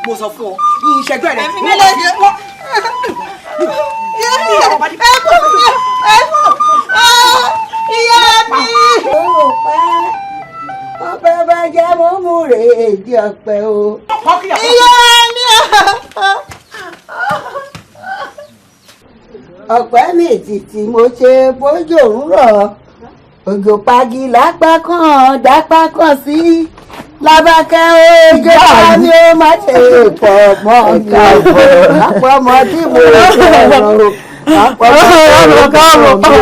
mo sọ fún ọ ìṣẹ́gbẹ́ rẹ̀. ìyá mi. ọpẹ́ bá jẹ́ mo mú rèéjì ọpẹ́ o. ìyá mi. ọpẹ́ mi títí mo ṣe bójú òun rọ̀ òjò pagi lápá kan dápá kan sí Lábákẹ́ ojú wa ni ó má ṣe pọ̀ mọ́ ọ̀gá àpọ̀ ọmọ tí mo fẹ́ràn o àpọ̀ ọmọ.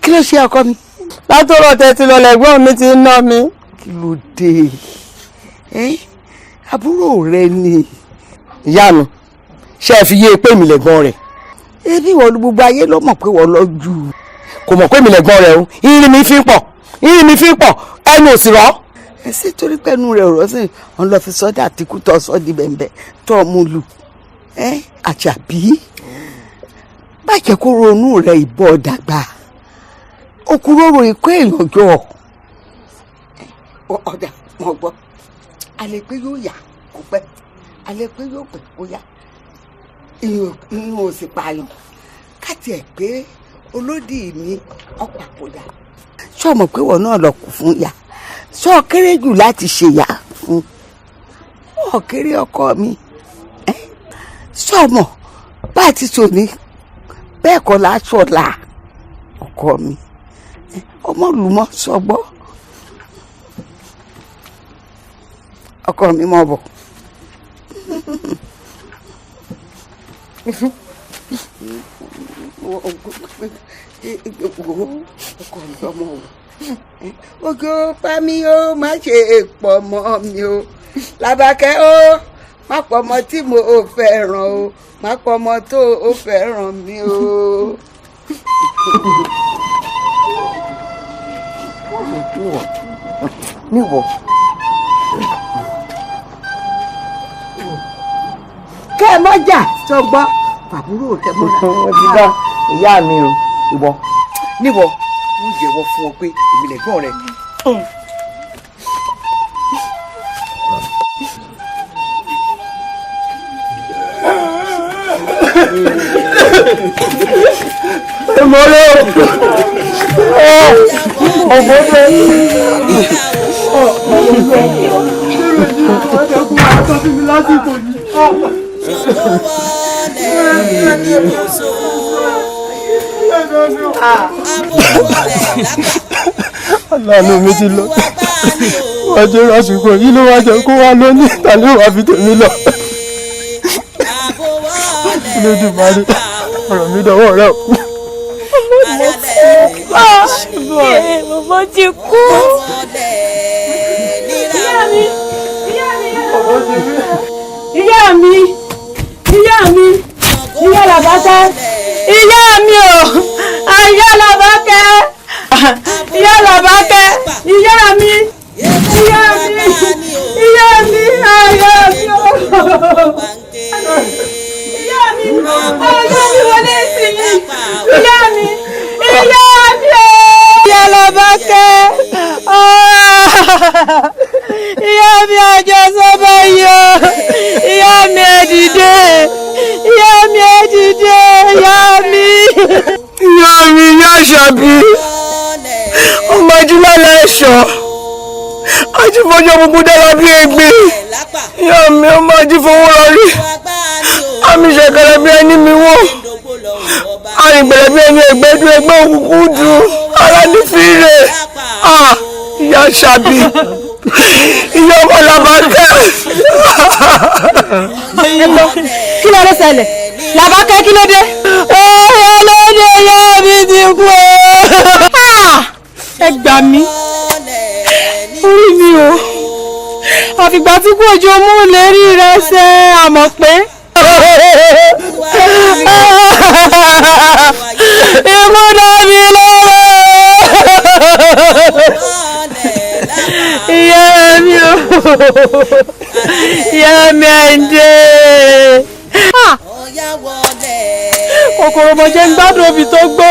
kí ló ṣe ọkọ mi. látọ̀rọ̀ tẹ́tí lọ lẹ́gbọ́n mi ti ń ná mi. kí ló dé àbúrò rẹ ni. ìyá mi ṣe é fi yé pé mi lẹ́gbọ́n rẹ̀. ebi wọ́n lu gbogbo ayé ló mọ̀ pé wọ́n lọ jù. kò mọ̀ pé mi lẹ́gbọ́n rẹ̀ o irin mi fi ń pọ̀ ẹnu ò sì rọ́. ẹ sì torí pẹ́ẹ́nu rẹ̀ ọ̀rọ̀ sí wọn lọ fi sọ́dà àtìkú tó sọ́ di bẹ̀m̀bẹ̀ tó mú lù àjàbí bàjẹ́ kó ronú rẹ̀ ìbọ̀ dàgbà òkúròrò ikú èèyàn jọ ọ̀dà wọn gbọ́ alẹ́ pé yóò yá kó pẹ́ alẹ́ pé yóò pẹ́ kó yá ìyẹn ò sì pààyàn káti ẹ̀ pé olódì mi ọ̀pàpọ̀dà ṣọ́ọ̀mọ̀ pé wọ́n náà lọ kù fún ya ṣọ́ọ̀ kéré jù láti ṣèyà fún ọ̀kéré ọkọ mi ṣọ́ọ̀mọ̀ bá a ti sòní bẹ́ẹ̀ kọ́ láṣọ̀la ọkọ mi ọmọlùmọ́ sọgbọ́ ọkọ mi mọ̀ bọ̀. Òjò pa mí ó má ṣe pọ̀ mọ́ mi o Lábákẹ́ ó má pọ̀ mọ́ tí mo fẹ́ràn o má pọ̀ mọ́ tó o fẹ́ràn mi o. níwọ̀ kẹ́ ẹ mọ́jà sọgbọ́ fàbúrò tẹ mọ́ dídá ìyá mi o ìwọ. níwọ̀ wọ́n jẹ́wọ́ fún ọ pé èmi lẹ́gbọ́n rẹ̀. Ìmọ̀lẹ́ ọ̀gbọ́dọ̀ aláàánú mi ti lọ wọ́n jẹ́ lásìkò yìí ló wá jẹ́ kó wá lónìí tàbí wàá fi tèmi lọ lójú parí ọ̀rọ̀ mi dọ̀wọ́ rẹ̀ o. Bàbá ti kú. Ìyá mi ìyá Làbákẹ́ ìyá mi o ìyá Làbákẹ́ ìyá Làbákẹ́ ìyá mi ìyá mi ìyá mi wọlé sí mi ìyá mi ìyá Làbákẹ́ ìyá mi àjọṣọba yìí o ìyá mi ẹ dìde ìyá mi ẹ dìde ìyá mi. ìyá mi ìyá Àṣàbí ọmọ ajúmọ̀lá ẹ̀ṣọ́ ajífọ́jọ́ gbogbo dára bí egbe ìyá mi ọmọ ajífọwọ́ rọrí àmì ìṣẹ̀kẹ̀rẹ̀ bí ẹni mi wọ́ àrìngbẹ̀rẹ̀ bí ẹni ẹgbẹ́dún ẹgbẹ́ òkùnkùn dùn ara ní fìrè ìyá Àṣàbí ìyá ọmọ Làbákẹ́. kí ló dé ṣẹlẹ̀ Làbákẹ́ kí ló dé. ọlọ́dẹ ìyá mi ti kú ẹ gbà mí orí mi o àfìgbà tí kò jọ mú lérí rẹ ṣe àmọ̀ pé. ìmúdà mi lọ́wọ́ ìyá mi o ìyá mi ẹ̀ǹdẹ̀. kòkòrò mọ̀jẹ̀ ń gbádùn obì tó gbó.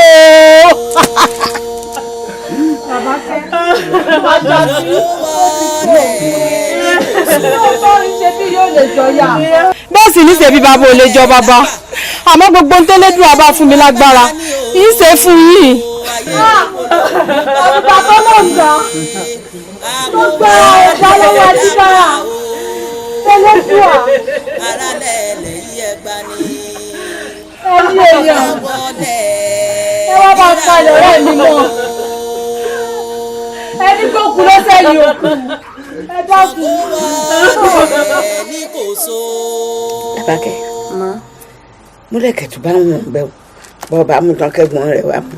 ṣe bí yóò lè jọ yá. Bẹ́ẹ̀ sì ní ṣebí bàbá ò lè jọ bàbá. Àmọ́ gbogbo ohun tó lédùn àbá fún mi lágbára. Yín ṣe fún yín. Àbùkà tó lọ gbà. Tó gba ẹ̀dá lọ́wọ́ àdìbára. Tẹ́lẹ̀ fún wa. Ẹ̀yin èèyàn. Ẹ wá bá palẹ̀ ọ̀rẹ́ mi mọ́. Ẹni tó kú lọ́sẹ̀ yìí ò kú. Ẹ dákun. Làbákẹ́ múlẹ̀kẹ̀ tó bá ń wọ̀n bẹ́ẹ̀ bọ́ bá mú tán kẹ́gbọ́n rẹ̀ wá mú.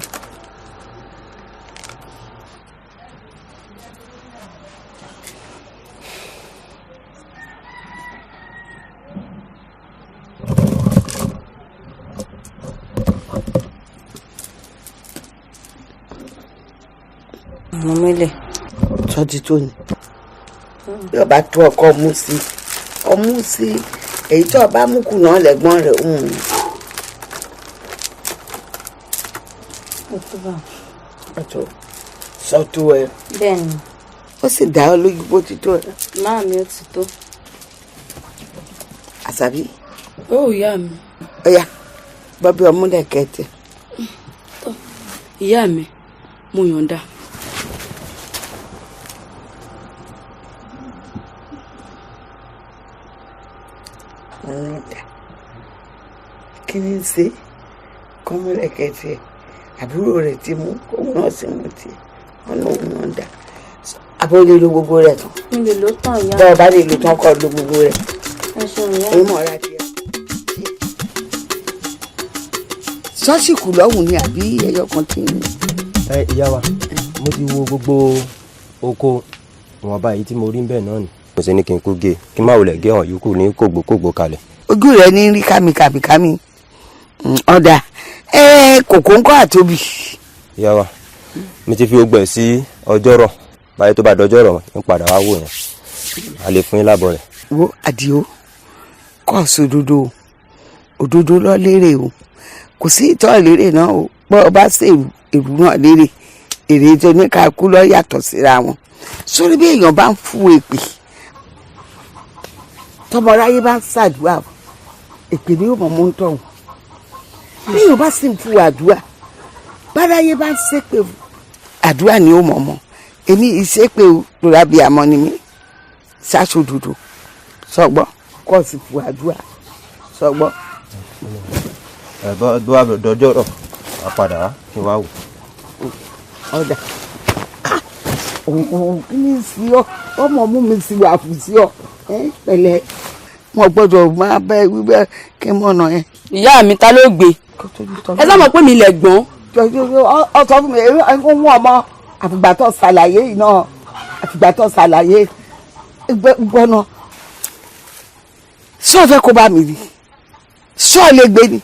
Mọ̀mílẹ̀. Tọ́jú tó ní bí ọba tó ọkọ mú sí ọmú sí èyí tó ọba mú kù náà lẹ́gbọ́n rẹ̀ ọ̀tọ̀ sọ́tò ẹ̀. Bẹ́ẹ̀ni. Ó sì dá ọ lójú bó ti tó ẹ. Máa mi ó ti tó. Àṣàbí. Ó ìyá mi. Ó yá bọ́bí ọmúlẹ̀ kẹtẹ. Ìyá mi mo yọ̀ǹda. Kí ni ṣe kọ́múlẹ̀ kẹtẹ àbúrò rẹ̀ ti mú òun náà sì mú tiẹ̀ wọn náà òun náà dá àbọ̀ lè lo gbogbo rẹ̀ tán. Mi lè ló tàn ìyá. Bọ́ọ̀ bá lè lo tán kọ́ lo gbogbo rẹ̀. Ẹ ṣeun ìyá. Èyí mọ̀ ọ́ra tiẹ̀. Ṣọ́ọ̀ṣì kù lọ́hùn ni àbí ẹyọ kan ti ń. Ìyá wa mo ti wo gbogbo oko ìwọ̀nba èyí tí mo rí bẹ́ẹ̀ náà ni. Mo ṣe ní kí n kú gé kí n má wulẹ̀ gé hàn yòókù ní kògbókògbó kalẹ̀. Ojú rẹ̀ ní rí kàmìkàmìkàmì ọ̀dà kòkó ńkọ́ àtóbì. Ìyá wa mi ti fi ogbẹ̀ sí ọjọ́rọ̀ báyìí tó bá dọjọ́rọ̀ ń padà wá wò yẹn a lè fún yín lábọ̀ rẹ̀. Wo Àdìó kọ́ sódodo òdodo lọ lérè o kò sí ìtọ́ lérè náà o bọ́ ọ bá ṣe èrú náà lérè èrè tó ní ká kú lọ yàtọ̀ síra wọn sórí bí èèyàn bá ń fún èpè tọmọráyé bá ń ṣàdúrà èpè ni yóò mọ̀ mú ń tọ̀hún bí èèyàn bá sì ń fún àdúrà báráyé bá ń ṣépè àdúrà ni ó mọ̀ mọ́ èmi ìṣépè lóra bíi àmọ́ ni mí ṣáṣododo sọgbọ́ kọ́ sí fún àdúrà sọgbọ́. bó wà dọjọ́rọ̀ wá padà wá kí n wá wò. ọ̀dà kí ni sí ọ ọmọ mú mi sí wà fún sí ọ pẹ̀lẹ́ wọn gbọ́dọ̀ máa bẹ wíwẹ kí n mọ̀nà yẹn. Ìyá mi ta ló gbé. Ẹ sábà pé mi lẹ̀ gbọ́n. ọ sọ fún mi ń wọ́n ọmọ àfìgbà tó ṣàlàyé yìí náà àfìgbà tó ṣàlàyé gbọ́nà. sọ fẹ́ kó bá mi rí sọ lè gbé ni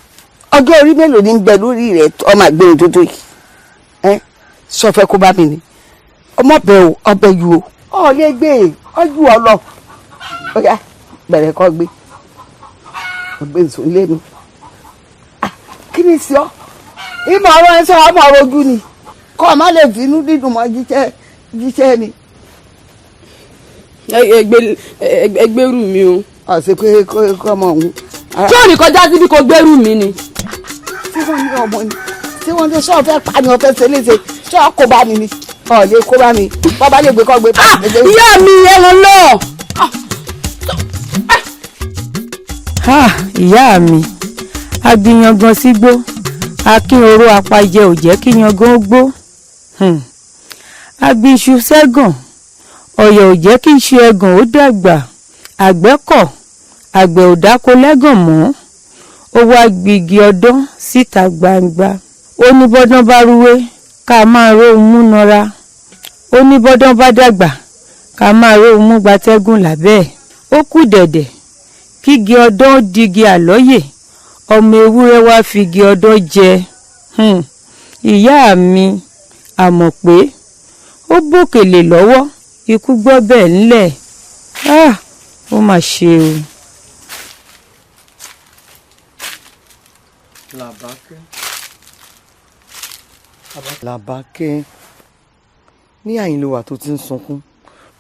ọjọ́ orí mélòó ní ń bẹ lórí rẹ̀ ọmọ àgbẹ̀rún tó tó yìí sọ fẹ́ kó bá mi ní ọmọ bẹ o ọbẹ̀ yù o ọ lè gbé ọjọ́ ọlọ ó yá bẹ̀rẹ̀ kọ́ gbé ọgbẹ́ nsọ lé mi kí ni sí ọ ìmọ̀ ọ̀rọ̀ ẹ sọ ọmọ ọ̀rọ̀ ojú ni kọ́ ọ má lè fi inú dídùn mọ́ jíṣẹ́ ni. ẹgbẹ́rù mi o. ọ̀sẹ̀ pé kọ́ ọmọ òun. tí ò ní kọjá síbi kò gbẹ́rù mi ni. tí wọ́n ní ọmọ ni tí wọ́n ní sọ fẹ́ pa ni ọ fẹ́ ṣe léṣe sọ kó bá mi ni ọ lè kó bá mi bọ́ bá lè gbé kọ́ gbé. ìyá mi ẹran náà. ìyá mi agbìyàngan sígbó akínoró apajẹ ò jẹ́ kí yangan ó gbó agbíṣu sẹ́gàn ọ̀yọ̀ ò jẹ́ kí iṣu ẹ̀gàn ó dàgbà àgbẹ̀kọ̀ àgbẹ̀ ò dáko lẹ́gàn mọ́ ó wá gbígi ọdán síta gbangba ó ní bọ́dán bá rúwé ká máa róhun mú nọra ó ní bọ́dán bá dàgbà ká máa róhun mú gbatẹ́gùn lábẹ́ ẹ̀ ó kù dẹ̀dẹ̀ kígi ọdán digi àlọ́yè ọmọ ewúrẹ́ wá figi ọdán jẹ ìyá mi àmọ̀ pé ó bòkèlè lọ́wọ́ ikú gbọ́ bẹ́ẹ̀ ńlẹ̀ ó mà ṣe o. Làbákẹ́ ní àyìn ló wà tó ti ń sunkún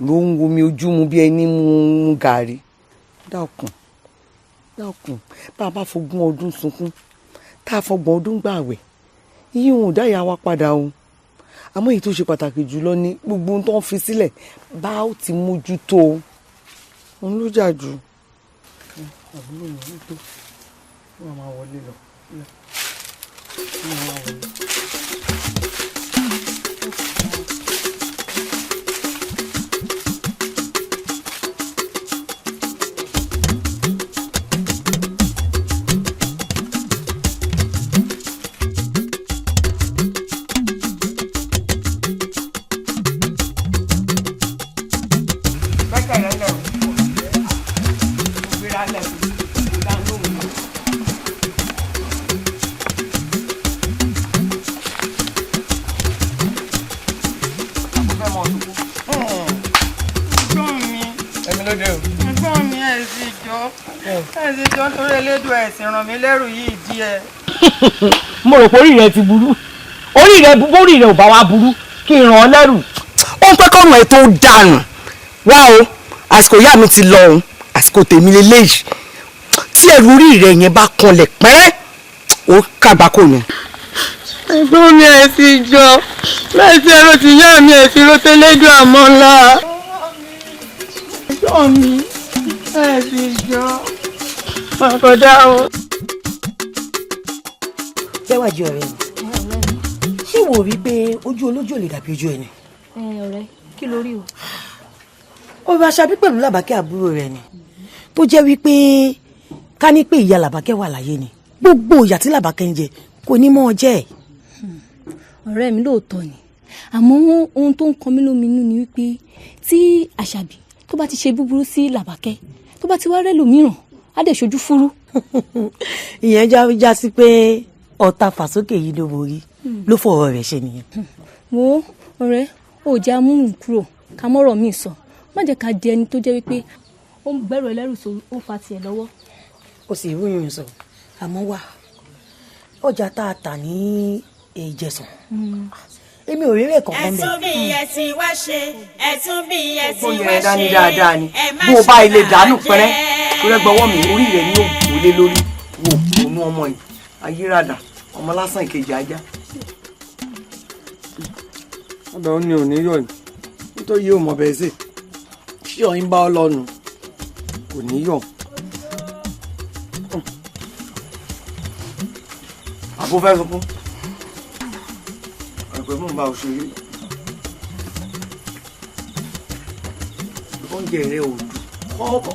ló ń wo mi ojú mu bí ẹni mu gàrí. dákun bá a bá fogún ọdún sunkún tá a fọgbọ̀n ọdún gbààwẹ̀ iye òun ò dá ìyá wa padà o. àmọ́ èyí tó ṣe pàtàkì jùlọ ni gbogbo ohun tó ń fi sílẹ̀ bá ó ti mójútó o. òun ló jà jù. àbúrò mi ò tó wọ́n máa wọlé lọ. mo rò pé orí rẹ ti burú orí rẹ ò bá wa burú kí n ràn ọ́ lẹ́rù. ó ń pẹ́ kọ́nà ẹ̀ tó dànù wá o àsìkò ìyá mi ti lọ òun àsìkò tèmi lélẹ́yìí tí ẹrù orí rẹ yẹn bá kanlẹ̀ pẹ́rẹ́ ó kábàákò ni. ẹ̀gbọ́n mi ẹ̀ sì jọ láì sí ẹ̀rọ tí ìyá mi ẹ̀ fi rótẹ́lẹ́dùn àmọ́ ńlá. ẹ̀gbọ́n mi ẹ̀ sì jọ àkọ́dá o. Bẹ́wàjì ọ̀rẹ́ mi ṣé wò rí pé ojú olójú ò lè dàbí ojú ẹni. ọ̀rẹ́ kí ló rí o. ọ̀rọ̀ Àṣàbí pẹ̀lú Làbákẹ́ àbúrò rẹ̀ ni tó jẹ́ wípé ká ní pé ìyá Làbákẹ́ wà láyé ni gbogbo ìyà tí Làbákẹ́ ń jẹ kò ní mọ́ ọ jẹ́ ẹ̀. ọ̀rẹ́ mi lóòótọ́ ni àmọ́ ohun tó ń kan mí lóminú ni wípé tí Àṣàbí tó bá ti ṣe búburú sí Làbákẹ́ tó bá ti wá rẹ́ lòmíràn á dẹ̀ ṣojú fúrú. ìyẹn já sí pé ọ̀tá fàsókè yìí ló borí ló fọ̀rọ̀ rẹ̀ ṣe nìyẹn. wo ọ̀rẹ́ ò já mú kúrò ká mọ́rọ̀ mi sọ má jẹ́ ká di ẹni tó jẹ́ wípé ó ń gbẹ́rù ẹlẹ́rù so ó fa tiẹ̀ lọ́wọ́. ó sì rú yìnyín sọ àmọ́ wà ọjà tá a tà ní Ìjẹ̀ṣàn èmi ò rí rẹ̀ kankan bẹ́ẹ̀. ẹ̀tún bí ẹ ti wá ṣe ẹ̀tún bí ẹ ti ó wá yẹ dání ṣe dáadáa ni bó o bá ilé dànù pẹ́rẹ́ tó rẹ́ gbọ́wọ́ mi orí rẹ̀ ni yóò wọlé lórí wò ònú ọmọ yìí ayírádà ọmọ lásán ìkejì ajá. ọ̀dọ̀ ó ní òní yọ̀ yìí nítorí yóò mọ̀ bẹ́ẹ̀ sè ṣé ọ̀yìn bá ọ lọ́nu kò ní yọ̀. àbó fẹ́ sunkún ẹ̀pẹ́ mú bá òṣèré oúnjẹ rẹ ò dùn kọ́ọ̀bọ̀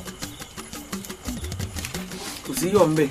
kò sí yọ̀ ń bẹ̀.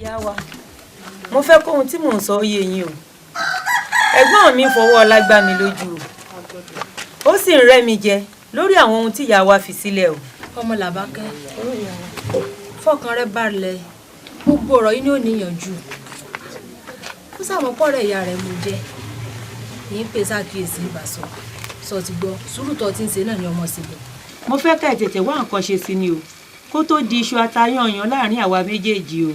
ìyá wa mo fẹ́ kóhun tí mò ń sọ yé yín o ẹ̀gbọ́n mi fọwọ́ ọlá gbá mi lójú o ó sì ń rẹ́ mi jẹ lórí àwọn ohun tí ìyá wa fi sílẹ̀ o. ọmọ Làbákẹ́ fọkàn rẹ balẹ̀ gbogbo ọ̀rọ̀ yìí ni ò níyànjú ó sàmọ́pọ̀ rẹ̀ ìyá rẹ̀ mú jẹ́ yìí ń pè sákìyèsí ìbásọ sọ ti gbọ́ sùúrù tó ti ń ṣe náà ni ọmọ sí bọ̀. mo fẹ́ ká ẹ̀ tètè wá nǹkan ṣe sí ni o kó tó di iṣu atayanyan láàrin àwa méjèèjì o.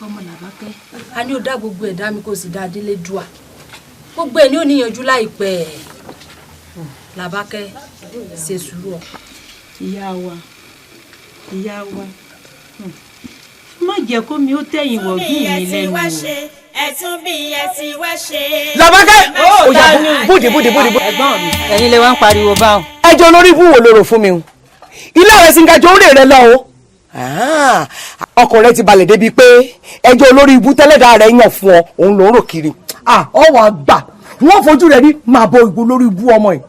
ọmọ Làbákẹ́ a ní ó dá gbogbo ẹ̀dá mi kò sì dá délé dùà gbogbo ẹ̀ ní ò níyànjú láìpẹ́ Làbákẹ́ ṣe sùúrù ọ. ìyá wa má jẹ́ kó mi ó tẹ̀yìn wọ̀ bí mi lẹ́nu o. ẹ̀tún bí ẹ ti wá ṣe. Làbákẹ́ ó yá bóde. ẹ̀gbọ́n mi ẹ̀yin lè wá ń pariwo báwọn. ẹjọ́ olórí ibú wo ló rò fún mi o ilé rẹ̀ sì ń gajọ́ orí rẹ̀ lọ o ọkọ rẹ̀ ti balẹ̀ débi pé ẹjọ́ olórí ibú tẹ́lẹ̀dá rẹ̀ yàn fún ọ òun ló ń rò kiri ọ wà gbà wọ́n fojú rẹ̀ rí máa bọ ìgbó lórí ibú ọmọ yìí.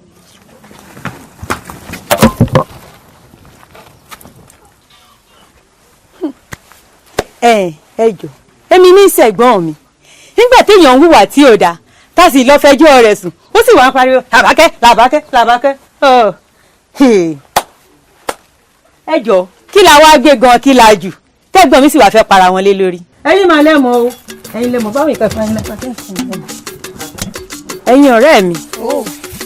ẹ jọ èmi ní ìṣẹ̀gbọ́n mi nígbà téèyàn ń hùwà tí ò dáa tá sì lọ fẹjọ́ rẹ̀ sùn ó sì wá ń pariwo làbákẹ́ làbákẹ́ làbákẹ́ ẹ jọ kí la wá gbé gan kí la jù tẹ́gbọ́n mi sì wá fẹ́ para wọn lé lórí. ẹ̀yin máa lẹ́mọ̀ o ẹ̀yin lẹ́mọ̀ báwo ìpẹ́ fún ẹ̀yin lẹ́pàá tẹ́sán lẹ́mọ̀. ẹ̀yin ọ̀rẹ́ mi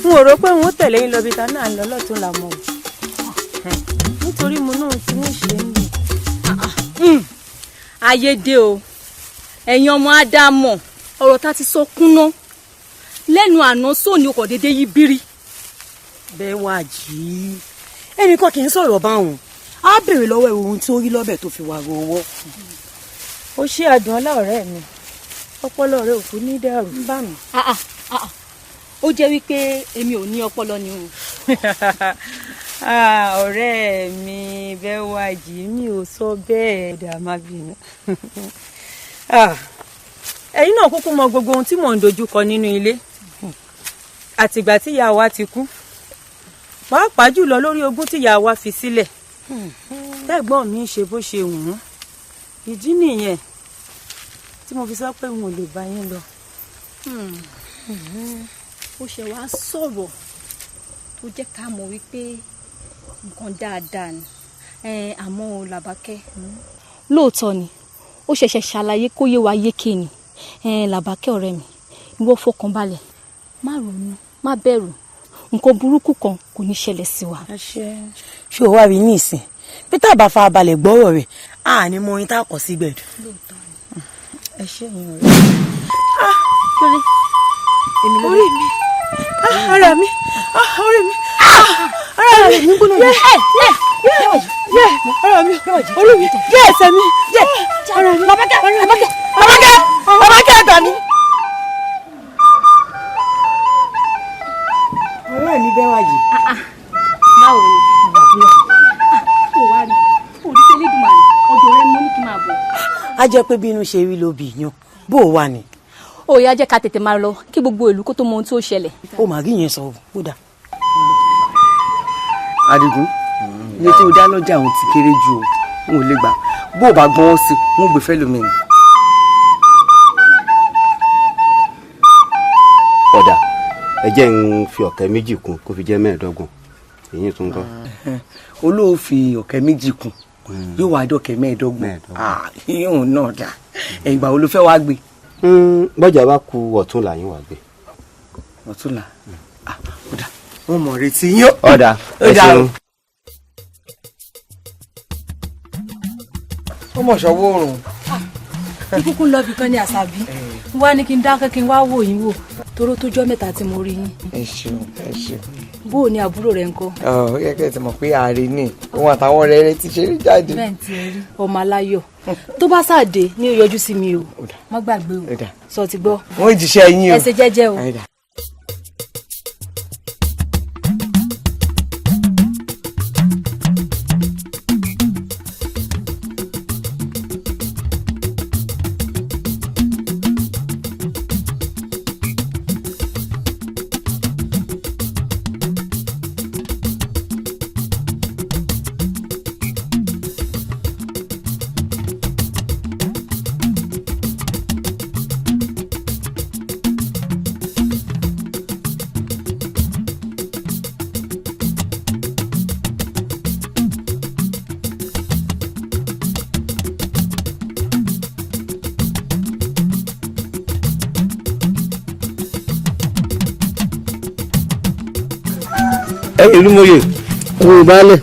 n ò rò pé n ó tẹ̀lé yín lọ bí ta náà lọ lọ́tún la mọ̀ o nítorí mo náà ti ń ṣe é nù. ayé dé o ẹ̀yin ọmọ ádámọ̀ ọ̀rọ̀ tá ti sọ kúnná lẹ́nu àná sóòní ọkọ̀ déédéé yí bírí. bẹ́ẹ̀ wá jí ẹnìkan kì í sọ̀rọ̀ báwọn á béèrè lọ́wọ́ ẹ̀rọ ohun tí ó rí lọ́bẹ̀ tó fi wà rówó. ó ṣe àdùn ọlá ọ̀rẹ́ mi ọpọlọ rẹ ò kú ní dẹrù ń bà mí. ó jẹ́ wípé èmi ò ní ọpọlọ ni o. ọ̀rẹ́ mi bẹ́ẹ̀ wá jí mi ò sọ bẹ́ẹ̀ dà má bínú. ẹ̀yin náà kúkú mọ gbogbo ohun tí mò ń dojúkọ nínú ilé àtìgbà tí ìyá wa ti kú pàápàá jùlọ lórí ogún tí ìyá wa fi sílẹ̀ tẹ́gbọ́n mi ṣe bó ṣe wù wọ́n ìdí nìyẹn tí mo fi sọ pé n ò lè bá yín lọ. ó ṣe wá sọ̀rọ̀ tó jẹ́ ká mọ̀ wípé nǹkan dáadáa ni àmọ́ làbákẹ́ lóòótọ́ ni ó ṣẹ̀ṣẹ̀ ṣàlàyé kó yé wa yékè ni làbákẹ́ ọ̀rẹ́ mi ìwọ fọkàn balẹ̀ má ronú má bẹ̀rù nǹkan burúkú kan kò ní ṣẹlẹ̀ sí wa. ṣé o wá rí ní ìsìn peter bá fa balẹ̀ gbọ́rọ̀ rẹ̀ a ní mọ oyin tá a kọ̀ sí gbẹ̀dù. ẹ ṣe yín ọ̀rẹ́. kéré èmi ló orí mi ara mi orí mi ara mi gbóná mi ara mi orí mi jẹ́ ẹsẹ̀ mi jẹ́ ara mi. Làbákẹ́ àgbà mi. ọ̀rẹ́ mi bẹ́ẹ̀ wá yìí. báwo ni kò wá rí kò rí tẹ́lẹ̀dùmarè ọ̀dọ̀ rẹ mo ní kí n máa bọ̀. a jẹ́ pé bí inú ṣe rí ló bì yàn bó o wà ní. ó yá jẹ́ ká tètè máa lọ kí gbogbo ìlú kó tó mọ ohun tí ó ṣẹlẹ̀. ó mà rí yẹn sọ ó dà. Adigun iye tí o dá lọ́jà òun ti kéré ju o n ò lè gbà bó o bá gbọ́n ó sí n ò gbé fẹ́ lómi ni. ọ̀dà ẹ jẹ́ ń fi ọ̀kẹ́ méjì kún kó fi jẹ́ 15 èyí tún kọ́. olóòfin ọ̀kẹ́ méjì kún yóò wá dọ̀kẹ́ 15 yóò náà dà ìgbà wo ló fẹ́ wá gbé. bọ́jà bá ku ọ̀túnla yín wá gbé. ọ̀túnla ọ̀dà wọ́n mọ̀ retí yín. ọ̀dà ẹ ṣeun. ó mọ̀ ṣọwọ́ oòrùn. ikúkú ń lọ bí kan ní àṣàbí wá ní kí n dákẹ́ kí n wá wò yín wò toró tó jọ́ mẹ́ta tí mo rí yín. ẹ ṣeun ẹ ṣeun. bó o ní àbúrò rẹ ńkọ́. ó yẹ kẹ́ ẹ ti mọ̀ pé ààrẹ ni òun àtàwọn ọ̀rẹ́ rẹ ti ṣeré jáde. bẹ́ẹ̀ ti ẹ rí ọmọ aláyọ̀ tó bá sáàdé ní yọjú sí mi o má gbàgbé o sọ ti gbọ́. wọ́n jíṣẹ́ yín o. ẹ ṣe jẹ́jẹ́ o. ìlú mòye òun ìbálẹ̀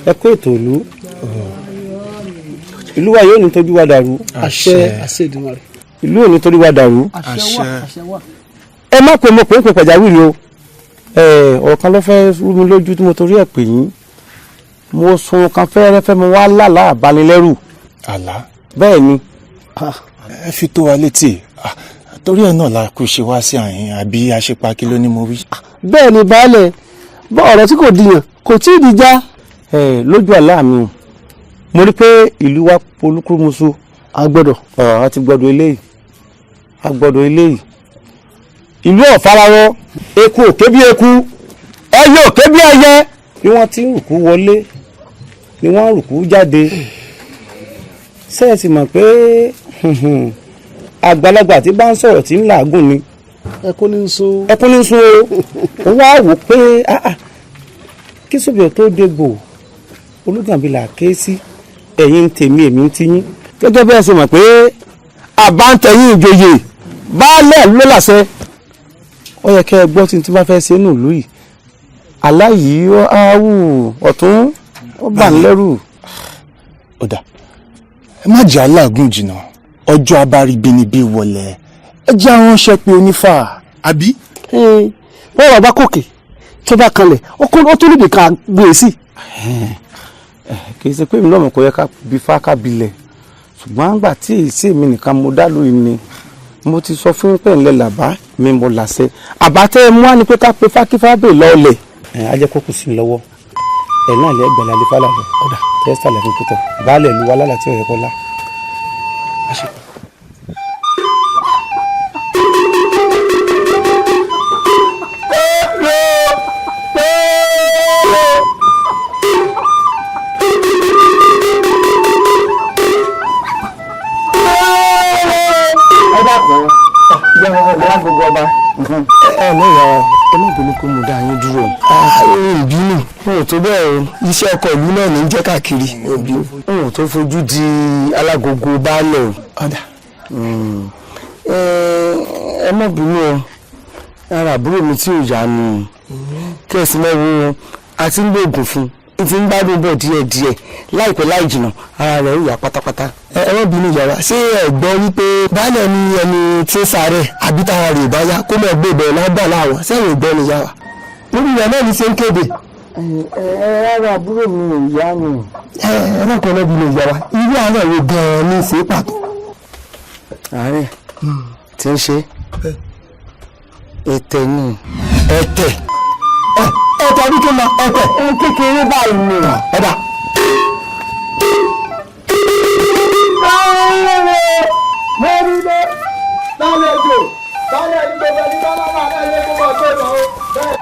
ẹ kó ètò ìlú wa yóò ní tójú wa dàrú. àṣẹ Èdùmàrè. ìlú ò ní tójú wa dàrú. àṣẹ. ẹ má pè mo pè é pè pàjáwìrì o ọ̀rọ̀ kan ló fẹ́ rú mi lójú tí mo torí ẹ̀ pè yín mo sun kan fẹ́rẹ́fẹ́ mo wá lálàá àbánilẹ́rù. àlá. bẹ́ẹ̀ ni. ẹ fi tó wa létí torí ẹ̀ náà la kú ṣe wá sí àyìn àbí aṣepakí ló ní mo wí. bẹ́ẹ̀ ni baálẹ̀ bọ́ ọ̀rọ̀ tí kò dìyàn kò tí ì dìjà lójú àlá mi mo rí pé ìlú wa polúkúrúmuṣu agbọ́dọ̀ àti gbọ́dọ̀ eléyìí ìlú ọ̀fararọ eku òké bí eku ẹyẹ òké bí ẹyẹ bí wọ́n ti ń rùkú wọlé ni wọ́n rùkú jáde ṣé ẹ sì mọ̀ pé àgbàlagbà tí bá ń sọ̀rọ̀ tí ń làágùn ni ẹkún ní sún o wá wò pé kí sóbìọ̀ tó dégbò olùgànbìlà ké sí ẹ̀yin tèmi èmi ti yín gẹ́gẹ́ bẹ́ẹ̀ ṣe mọ̀ pé àbántẹ̀yìn ìjòyè baálẹ̀ ló láṣẹ ó yẹ kẹ́ ẹ gbọ́ tí n tí bá fẹ́ ṣe nù lóyìí aláyìí áwù ọ̀tún ó bà ń lẹ́rù. ọ̀dà ẹ má jẹ́ aláàgùn jìnnà ọjọ́ abáribínibí wọlé ẹ jẹ́ aránṣẹ́ pé onífà àbí. wọ́n wà bá kòkè tó bá kanlẹ̀ ó tó níbi ká gbé sí. kì í ṣe pé mi lọ́mọ kò yẹ ká bí fá ká bilẹ̀ ṣùgbọ́n àgbà tí èsì mi nìkan mo dá lóyún ni mo ti sọ fún pẹ̀lẹ́ làbá mi mo làṣẹ àbátẹ́ mú wá ni pé ká pe fákífábè lọ́ọ̀lẹ̀ á jẹ́ kókò sí i lọ́wọ́ ẹ̀ náà lẹ́ gbẹ̀lẹ́ alẹ́ fálà lọ ọ̀dà tẹ́sítà lẹ́fún pítọ̀ baálẹ̀ lu wa lálà tí ọ̀yẹ́ kọ́lá. gbogbo ọba lẹ́yìn ẹlẹ́bìnrin kò mú dá yín dúró. ìbínú òun tó bẹ́ẹ̀ o iṣẹ́ ọkọ̀ ìlú náà ní jẹ́ káàkiri òun tó fojú di alágogo baálẹ̀ o. ẹ má bínú o ara àbúrò mi tí ò yá ni kẹ́sì mẹ́wọ́ wọn àti ń gbóògùn fún un ti ń gbádùn bọ̀ díẹ̀díẹ̀ láìpẹ́ láì jìnnà ara rẹ̀ ó yá pátápátá. ẹ má bínú yàrá ṣé ẹ gbọ́ wípé baálẹ̀ ni ẹni tí ń sáré àbí tára rẹ̀ bá yá kó mọ̀ gbé ìbẹ̀rẹ̀ lágbà láwọn sẹ́yìn ìgbọ́ ni yàrá lórí ìyá náà ní ṣe ń kéde. ara àbúrò mi ò yá ni. ẹ má kọ́ lọ́bi lè yàrá irú àárẹ̀ wo gan-an ní ṣe pàtó. àárẹ̀ tí ń ṣe ẹ̀tẹ̀ ni. ẹ̀tẹ̀ bí kí n ma ẹ̀tẹ̀ kékeré báyìí ni. ẹ̀dá. mọ́rúdé lálejò lálẹ́ ní gbogbo ẹni bá lára ẹ̀yẹ gbogbo ọ̀gbẹ́ lọ bẹ́ẹ̀.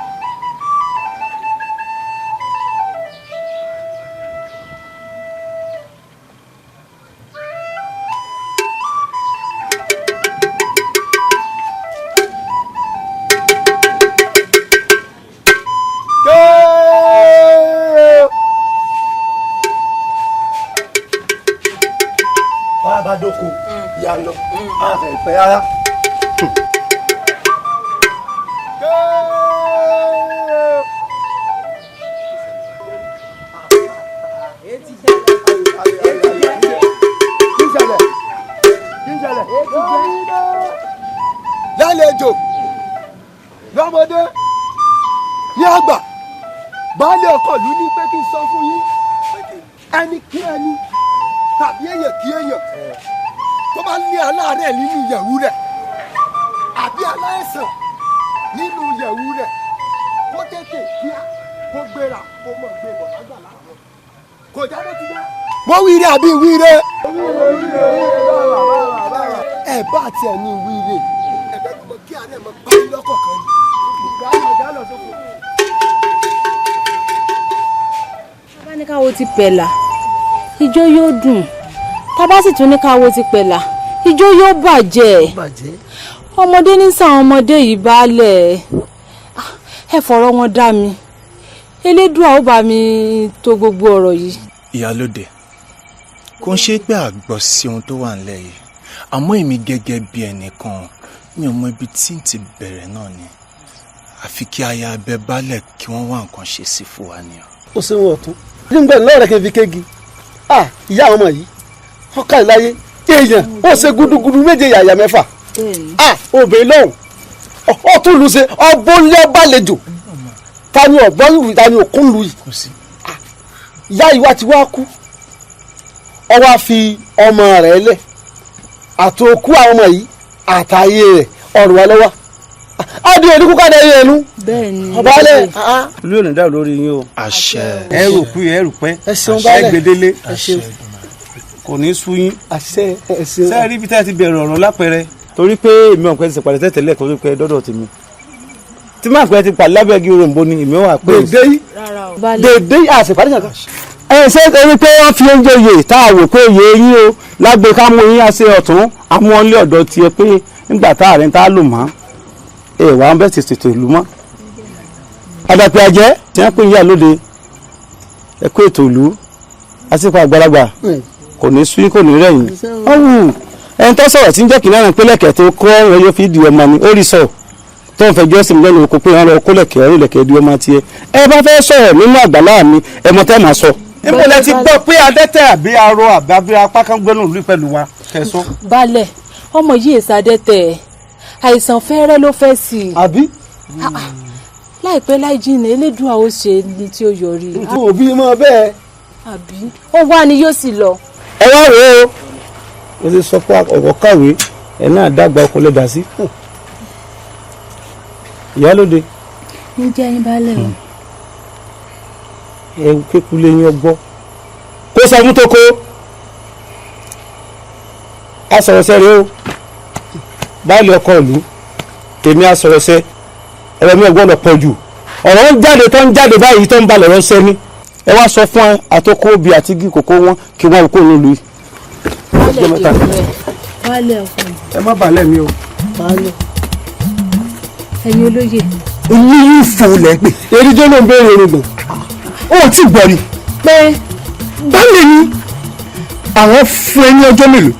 bá dóko ìyá lọ àfẹ́ pẹ́ rárá. lálejò lọ́mọdé ní àgbà baálé ọkọ̀ lù ní pé kí n sọ fún yín ẹni kí ẹni tàbí èèyàn kí èèyàn tó bá ní aláàárẹ̀ nínú ìyẹ̀wù rẹ̀ àbí aláìsàn nínú ìyẹ̀wù rẹ̀ kó tètè kíá kó gbéra kó mọ̀ gbé bọ̀ lágbà láàárọ̀ kò já bó ti já. mo wíire àbí wíire. ẹ bá tiẹ̀ ní wíire ẹ̀bẹ̀ gbogbo kí àárẹ̀ mọ parí lọ́kọ̀ọ̀kan ni. bá ní káwo ti pẹ̀lá ijó yóò dùn tábà sì tún ní káwo ti pẹ̀lá ijó yóò bàjẹ́ ọmọdé ní sàn ọmọdé yìí baálẹ̀ ẹ fọ̀rọ̀ wọn dá mi elédùà ó bá mi tó gbogbo ọ̀rọ̀ yìí. ìyálóde kò ń ṣe pé àgbọ̀ sí ohun tó wà nílẹ̀ yìí àmọ́ èmi gẹ́gẹ́ bí ẹnìkan mi ò mọ ibi tí n ti bẹ̀rẹ̀ náà ni àfi kí aya abẹ baálẹ̀ kí wọ́n wá nǹkan ṣe sí fún wa ni. ó ṣe wọn ọ̀tún nígbà lọ́rẹ̀ kí n fi kéegi ìyá ọmọ yìí wọ́n ká ìláyé èèyàn ó ṣe gúdúgúdú méje yàyà mẹ́fà obìnrin lọ́hùn ó tún lù ṣe ọbọ̀nlé ọbàlejò ta ni ọ̀gbọ́n lù ta ni òkun lù yìí ìyá yìí wá ti wá kú ó wá fi ọmọ rẹ̀ lẹ̀ àti òkú àwọn ọmọ yìí àtàyè rẹ̀ ọ̀rùn wa lọ́wọ́ adi oníkú ká dẹ́yẹ ẹnu ọ̀bálẹ̀. olú yóò ní dáhùn lórí yín o. àṣẹ. ẹ rò kú ẹ rò pẹ́ ẹ gbẹdẹ́lé kò ní sú yín. sẹ́ẹ̀ rí ibi tá a ti bẹ̀rẹ̀ ọ̀rọ̀ lápẹẹrẹ torí pé èmi ọ̀pẹ ti ṣèpàdé tẹ́tẹ̀lẹ̀ kó tó pẹ́ dọ́dọ̀ tèmi tí máa pẹ́ ti pàdé lábẹ́ igi òròǹbó ni èmi wà pé. dèdè yìí àṣepàdé kankan ṣé torí pé wọ́n fi oúnjẹ yè tá a wò pé yè yín o lágbe ká mú yín àṣẹ ọ̀tún amúọ́lé ọ̀dọ̀ tiẹ̀ pé nígbà tá àárín tá a lò mọ́ wà ń bẹ̀ tètè ìlú mọ́. àdàpẹ̀ àjẹ́ tí wọ́n pè yíyà lóde ẹ̀kọ́ ètò ìlú àsìkò àgbàlagbà kò ní sú kò ní rẹ̀yìn. ọ̀hún ẹni tó sọ̀rọ̀ tí ń jẹ́ kí náà pé lẹ̀kẹ̀ tó kọ́ ẹyọ fi di ọmọ ni ó rí sọ tó ń fẹjọ́ sí mi lẹ́nu oko pé wọ́n lọ kó lẹ̀kẹ̀ orí lẹ̀kẹ̀ di ọmọ tiẹ̀ ẹ bá fẹ́ sọ̀rọ̀ nínú àgbàlá mi ẹ mọ tẹ́ máa sọ. níbo lẹ ti gbọ́ pé adẹ́tẹ̀ àbí arọ àbí apá kan gbẹ́nu ìlú pẹ̀lú wa kẹsàn. balẹ̀ ọmọ yìí èsì adẹ́tẹ̀ àìsàn fẹ́rẹ́ ló fẹ́ sí i. àbí. láìpẹ́ láì jìnnà elédùn àwọn ṣe ni tí ó yọrí. òbí mọ bẹ́ẹ̀. àbí ó wá ni yóò sì lọ. ẹ wá rèé o ó ti sọ pé ọ̀rọ̀ kàwé ẹ̀ náà dàgbà ọkọ lẹ́dà sí. ìyálóde. ń jẹ́ yín balẹ̀ o. ẹ kékulé yín ọgbọ́ kó sọ fún toko asọ̀rọ̀sẹ́ rèé o báyìí ọkọ ìlú tèmi asọ̀rọ̀sẹ́ ọ̀rọ̀ mi ọgbọ́n lọ pọ̀ jù ọ̀rọ̀ ń jáde tó ń jáde báyìí tó ń balẹ̀ rẹ̀ sẹ́ni ẹ wá sọ fún àtọkọ obì àti igi kòkó wọn kí wọn kó nílùú yìí. balẹ̀ ọkùnrin. ẹ má balẹ̀ mi o. balẹ̀ ẹ̀yin olóye. oníyìí fò lẹ́gbẹ̀ẹ́ erijó ló ń béèrè irùngbọ̀n ó ti gbọ́ ni pé balẹ̀ ni àwọn fún ẹ ní ọjọ́ mélòó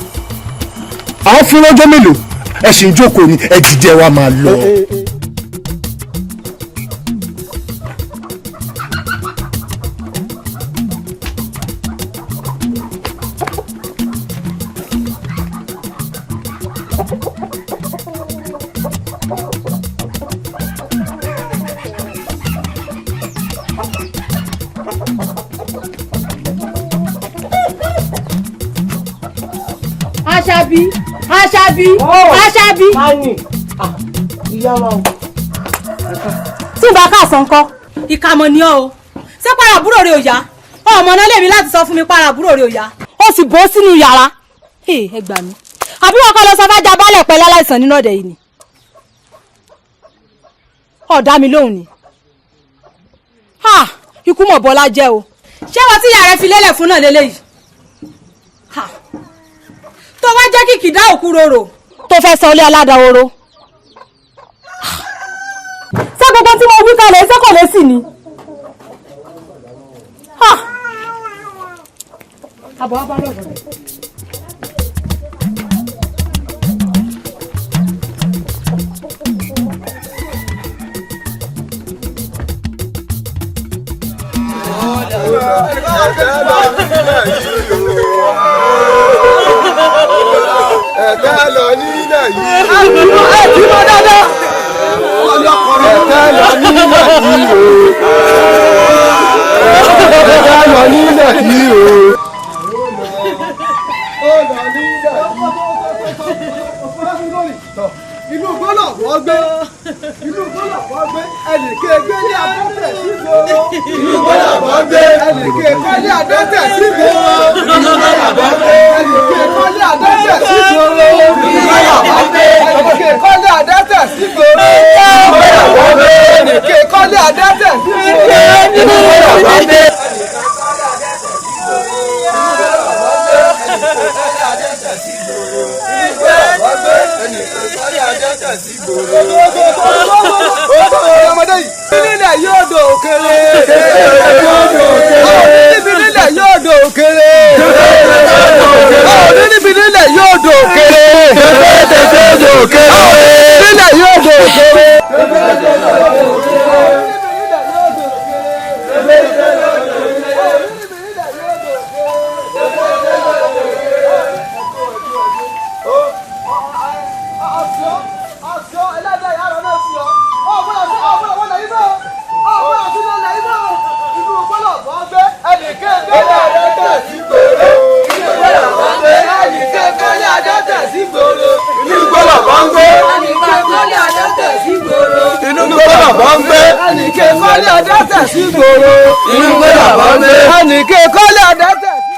àwọn fún ọjọ́ mélòó ẹ sì ń jókòó ni ẹ dìde wa máa lọ. Aṣábí. ìyá wa o. tí n bá káàsán kọ́. ìkàmọ̀ ni ọ́ o ṣé para àbúrò rẹ̀ ò yá ọmọ náà lèmi láti sọ fún mi para àbúrò rẹ̀ ò yá. ó sì bọ́ sínú yàrá. ẹ gbà mí àbí wọn kọ́ lọ sọ fẹ́ jabalẹ̀ pẹ̀lú aláìsàn nínú ọ̀dẹ̀ yìí ni. ọ̀dà mi lóhùn ni. ikú mọ̀ bọ́lá jẹ́ o. ṣé wọ́n tí ìyá rẹ̀ fi lélẹ̀ fún náà lélẹ́yìí. tó wá jẹ́ kìkì dá òkú rorò tó fẹ́ sọ ilé aládàáwòrò. ṣé gbogbo tí mo wí kalẹ̀ ṣé kò lè sì ni. àbọ̀ wá bá lọ́dọ̀ rẹ̀. ẹ̀ka lọ nílẹ̀ yìí. ẹ ti mọ dáadáa. ẹ̀ka lọ nílẹ̀ yìí o. ẹ̀ka lọ nílẹ̀ yìí o. inú gbọ́dọ̀ wọ́n gbé inú gbọ́dọ̀ wọ́n gbé ẹnìkan gbé ní adẹ́tẹ̀ sí gbòòrò. inú gbọ́dọ̀ wọ́n gbé ẹnìkan kọ́ ní adẹ́tẹ̀ sí gbòòrò. inú gbọ́dọ̀ wọ́n gbé ẹnìkan kọ́ ní adẹ́tẹ̀ sí gbòòrò. inú gbọ́dọ̀ wọ́n gbé ẹnìkan kọ́ ní adẹ́tẹ̀ sí gbòòrò. inú gbọ́dọ̀ wọ́n gbé ẹnìkan kọ́ ní adẹ́tẹ̀ sí gbòòrò. inú gbọ́dọ̀ wọ́n gbé. ọmọdé yìí nílẹ̀ yóò dò òkèrè níbi nílẹ̀ yóò dò òkèrè níbi nílẹ̀ yóò dò òkèrè nílẹ̀ yóò dò òkèrè. inú gbọ́dọ̀ bọ́ ń gbé. ẹnìké kọ́lé adẹ́tẹ̀ sí gbòòrò. inú gbọ́dọ̀ bọ́ ń gbé. ẹnìké kọ́lé adẹ́tẹ̀ sí.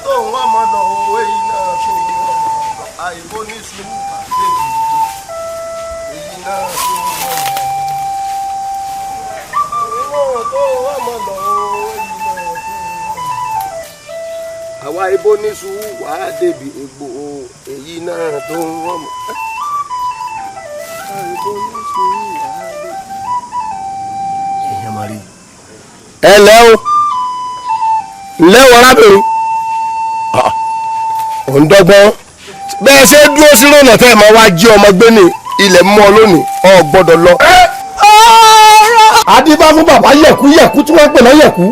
tó ń wọ́n mọ́ lọ owó èyí náà tó ń wọ́n mọ́ lọ àìbó ní sùúrù pàdé èyí náà tó ń wọ́n mọ́ ìwọ̀n tó ń wọ́n mọ́ lọ owó èyí náà tó ń wọ́n mọ́. àwa ibo ní sùúrù wàá débi egbò èyí náà tó ń wọ́n mọ́. àìbó ní sùúrù wàá débi. èèyàn máa rí. ẹ lẹ́ o lẹ́wọ̀n arábìnrin òǹdọ́gbọ́n bẹ́ẹ̀ ṣe dúró sí lónà tẹ́ ẹ̀ máa wá jí ọmọ gbé ní ilẹ̀ mọ́ lónìí ọ gbọ́dọ̀ lọ. adébá fún bàbá yẹ̀kú yẹ̀kú tí wọ́n pè lọ́ yẹ̀kú.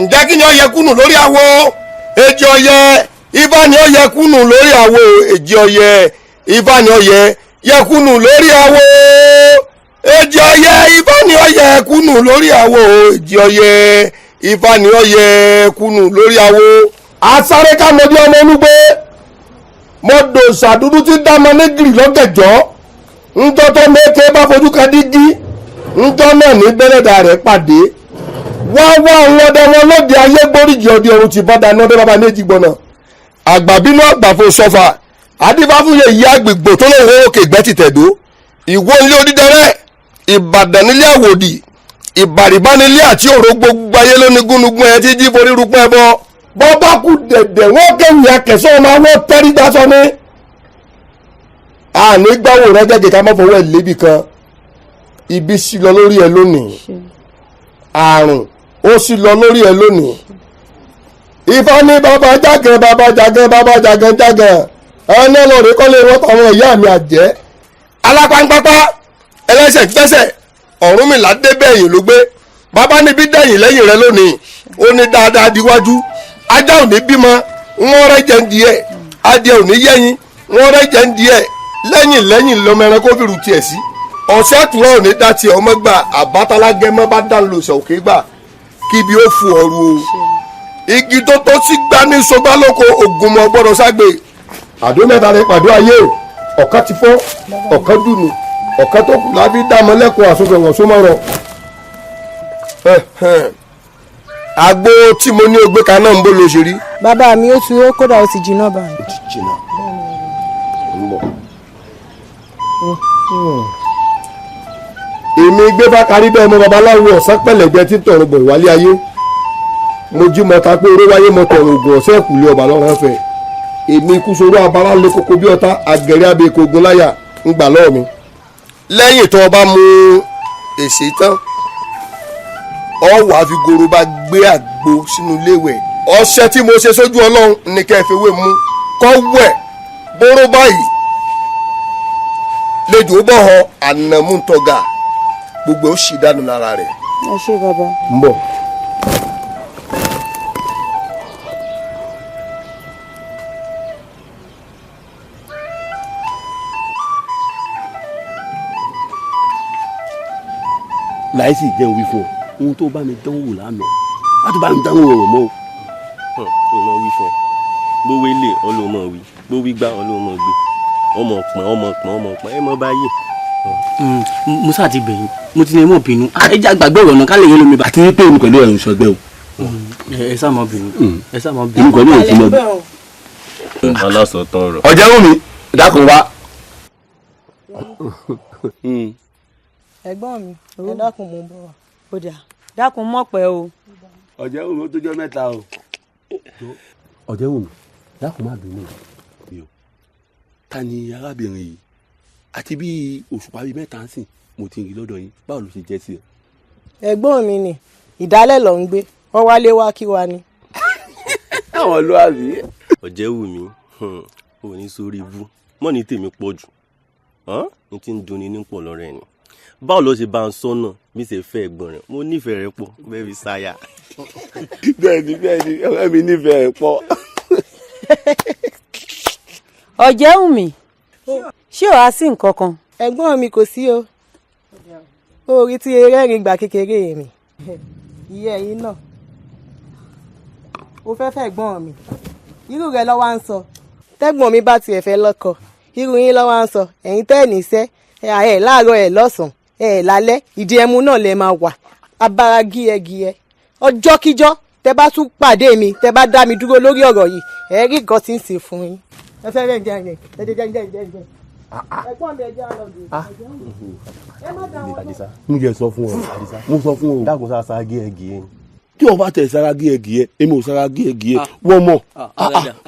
ǹjẹ́ kí ni ó yẹ̀kú nù lórí àwo èjì ọyẹ ifá ni ó yẹ̀kú nù lórí àwo èjì ọyẹ ifá ni ó yẹ̀kú nù lórí àwo èjì ọyẹ ifá ni ó yẹ̀kú nù lórí àwo èjì ọyẹ ifá ni ó yẹ̀kú nù lórí àwo. asáré ká mọ bí ọmọ olúgbé mo dò ṣàdúdú tí dámọ nígìrì lọ́gẹ̀jọ́ ńjọ́ tó mẹ́kẹ́ bá fojú kan dígí ńjọ́ náà ní bẹ́lẹ̀dà rẹ̀ pàdé wá àwọn ọdẹ wọn lóde ayé gbóríjì ọdẹ ọ̀run ti bọ́dà náà ọdẹ bàbá méjì gbọ́nà àgbàbínú àgbàfo sọfà adífáfúyè yí agbègbè tó lè wọ́n òkè gbẹ́ ti tẹ̀dó ìwó ilé odídẹrẹ́ ìbàdàn nílé àwòdì ìbàrìbá nílé àti òró gbogbo ayé lóní gúnugún ẹ tí jí forí rúpẹ́ bọ́ bọ́bá kú dẹ̀dẹ̀ wọ́n kẹ́yìn akẹ́sọ́ ọmọ àwọn tẹ́rí gbásọ ní. àní gbáwò rẹ jẹ́jẹ́ ká má fọwọ́ ẹ̀ lébi kan ibi sì lọ lórí ẹ lónìí àrùn ó sì lọ lórí ẹ lónìí. ifá ní bàbá jágẹ̀ bàbá jágẹ̀ bàbá jágẹ̀ jágẹ̀ ẹni lórí kọ́ lè wọ́n tàwọn ìyá mi àjẹ́. alápáńpápá ẹlẹ́sẹ̀ gbẹ́sẹ̀ Ọ̀rúnmìlà dé bẹ́yìn ló gbé bàbá níbi dẹ̀yìn lẹ́yìn rẹ lónìí ó ní dáadáa díwájú ajá ò ní bímọ wọn rẹ jẹ ń di ẹ adìẹ ò ní yẹyin wọn rẹ jẹ ń di ẹ lẹ́yìn lọmọ ẹran kó fìrù tiẹ̀ sí ọ̀sẹ̀ àtúrọ̀ ò ní dá tiẹ̀ ọmọ gbà àbátalágẹ́mọ́ bá dá lòsàn òkè gbà kíbi ó fu ọ̀rù o igi tó tó sí gbá ní sọgbà lóko ògùnmọ̀ gbọ́dọ̀ ságbe. àdó mẹ́ta rẹ pàdó ayé ọ̀kan ti fọ́ ọ̀kan dùnú ọ̀kan tó kù láfi dààmú lẹ́kọ̀ọ́ àsopẹ̀wọ̀n sómọ́rọ̀. àgbo tí mo ní o gbé kaná ń bó lo ṣe rí. bàbá mi ó ti ó kódà ó ti jiná báyìí. ó ti jiná ń bọ̀. èmi gbé bá kárí bẹ́ẹ̀ mọ babaláwo ọ̀sán pẹ̀lẹ́gbẹ́ tí tọ̀rọ̀ bọ̀ wálé ayé mo jí mọ́ta pé oró wáyé mọ́ tọ̀rọ̀ ògùn ọ̀sẹ́ ìkùlé ọba lọ́rùn ẹ̀fẹ̀ èmi kú sóró abara lé koko bí ọ̀tá àgẹ̀rẹ́ abẹ́ẹ̀kọ́ ogun láyà ń gbà lọ́ọ̀ mi. lẹ́yìn tó o bá mu èsì tán ọ wàá fi goro bá gbé àgbo sínú iléèwẹ̀ ọṣẹ tí mo ṣe sójú Ọlọ́run ní kẹ́ ẹ fi wé mu kọ́ wẹ̀ bóró báyìí lẹ́jọ́ bọ̀ họ ànàmúntọ́gà gbogbo ó sì dànù lára rẹ̀. ẹ ṣé bàbá. ń bọ̀. láìsí jẹun wí fún ọ ohun tó bá mi dánwò lánàá á tó bá mi dánwò ọ̀rọ̀ mọ́ o. ọmọ wí fún ọ gbówó ilé ọlọmọ wí gbówí gbá ọlọmọ gbé ọmọ pọn ẹ mọ báyìí. musa ti bẹ̀yìn mo ti ní mọ̀ bínú ẹja gbàgbé ọ̀rọ̀ náà ká lè yé lómi bá. àti wípé òun pẹ̀lú ẹ̀rù sọgbẹ́ o. ẹ sá mọ bínú ẹ sá mọ bínú. òun pẹ̀lú òun mọ bínú. aláṣọ tán rọ. ọ̀jẹ̀ wù mí dákun wá. ẹ̀gbọ́n mi ẹ dákun mo ń bọ̀ wá. ó dà dákun mọ̀ pẹ́ o. ọ̀jẹ̀ wù mí ó tó jọ mẹ́ta o. ọ̀jẹ̀ wù mí dákun má bínú mi o. ta ni arábìnrin yìí àti bí òṣùpá bíi mẹ́ta ń sìn mo ti rí lọ́dọ̀ yín báwo ló ṣe jẹ́ sí ẹ. ẹ̀gbọ́n mi ni ìdálẹ̀ ló ń gbé wọ́n wálé wá kí wa ni. àwọn ló wà bí. ọ̀jẹ̀ wù mí ò ní sórí ibú mọ́ ní tèmi pọ̀ jù ní ti ń dunni ní pọ̀ lọ́rẹ́ ni báwo ló ṣe bá ń sọ́nà bí ṣe fẹ́ ẹ̀gbọ́n rẹ̀ mo nífẹ̀ẹ́ rẹ̀ pọ̀ bẹ́ẹ̀ fi ṣáyà. bẹ́ẹ̀ni ọ̀rẹ́ mi nífẹ̀ẹ́ rẹ̀ pọ̀. ọ̀jẹ̀ wù mí ṣé ò á sí nǹkan kan. ẹ̀gbọ́n mi kò sí o orí tí rẹ́rìn gbà kékeré mi ìyá ẹ̀yìn náà o fẹ́ fẹ́ ẹ̀gbọ́n mi irú rẹ̀ lọ́wọ́ à ń sọ tẹ́gbọ́n mi bá tiẹ̀ fẹ́ lọ́kọ irú yín lọ́wọ́ à ń sọ ẹ̀yin tẹ́ ẹ̀ níṣẹ́ ẹ̀ láàárọ̀ ẹ̀ lọ́sàn-án ẹ̀ lálẹ́ ìdí ẹmu náà lẹ máa wà abara gíẹgíẹ ọjọ́kíjọ́ tẹ bá tún pàdé mi tẹ bá dá mi dúró lórí ọ̀rọ̀ yìí ẹ rí nǹkan tí ń ṣe fún yín. ẹ fẹ́ rẹ̀ jẹ́ ẹ̀gbọ́n mi ẹ̀jẹ̀ àlọ́dún. ẹ má dá wọn lọ. mo jẹ sọ fún ọ mo sọ fún ọ. dákun sáà gíẹ̀gíẹ̀. tí o bá tẹ̀ sára gíẹ̀gíẹ̀ èmi ò sára gíẹ̀gíẹ̀ wọ́n mọ̀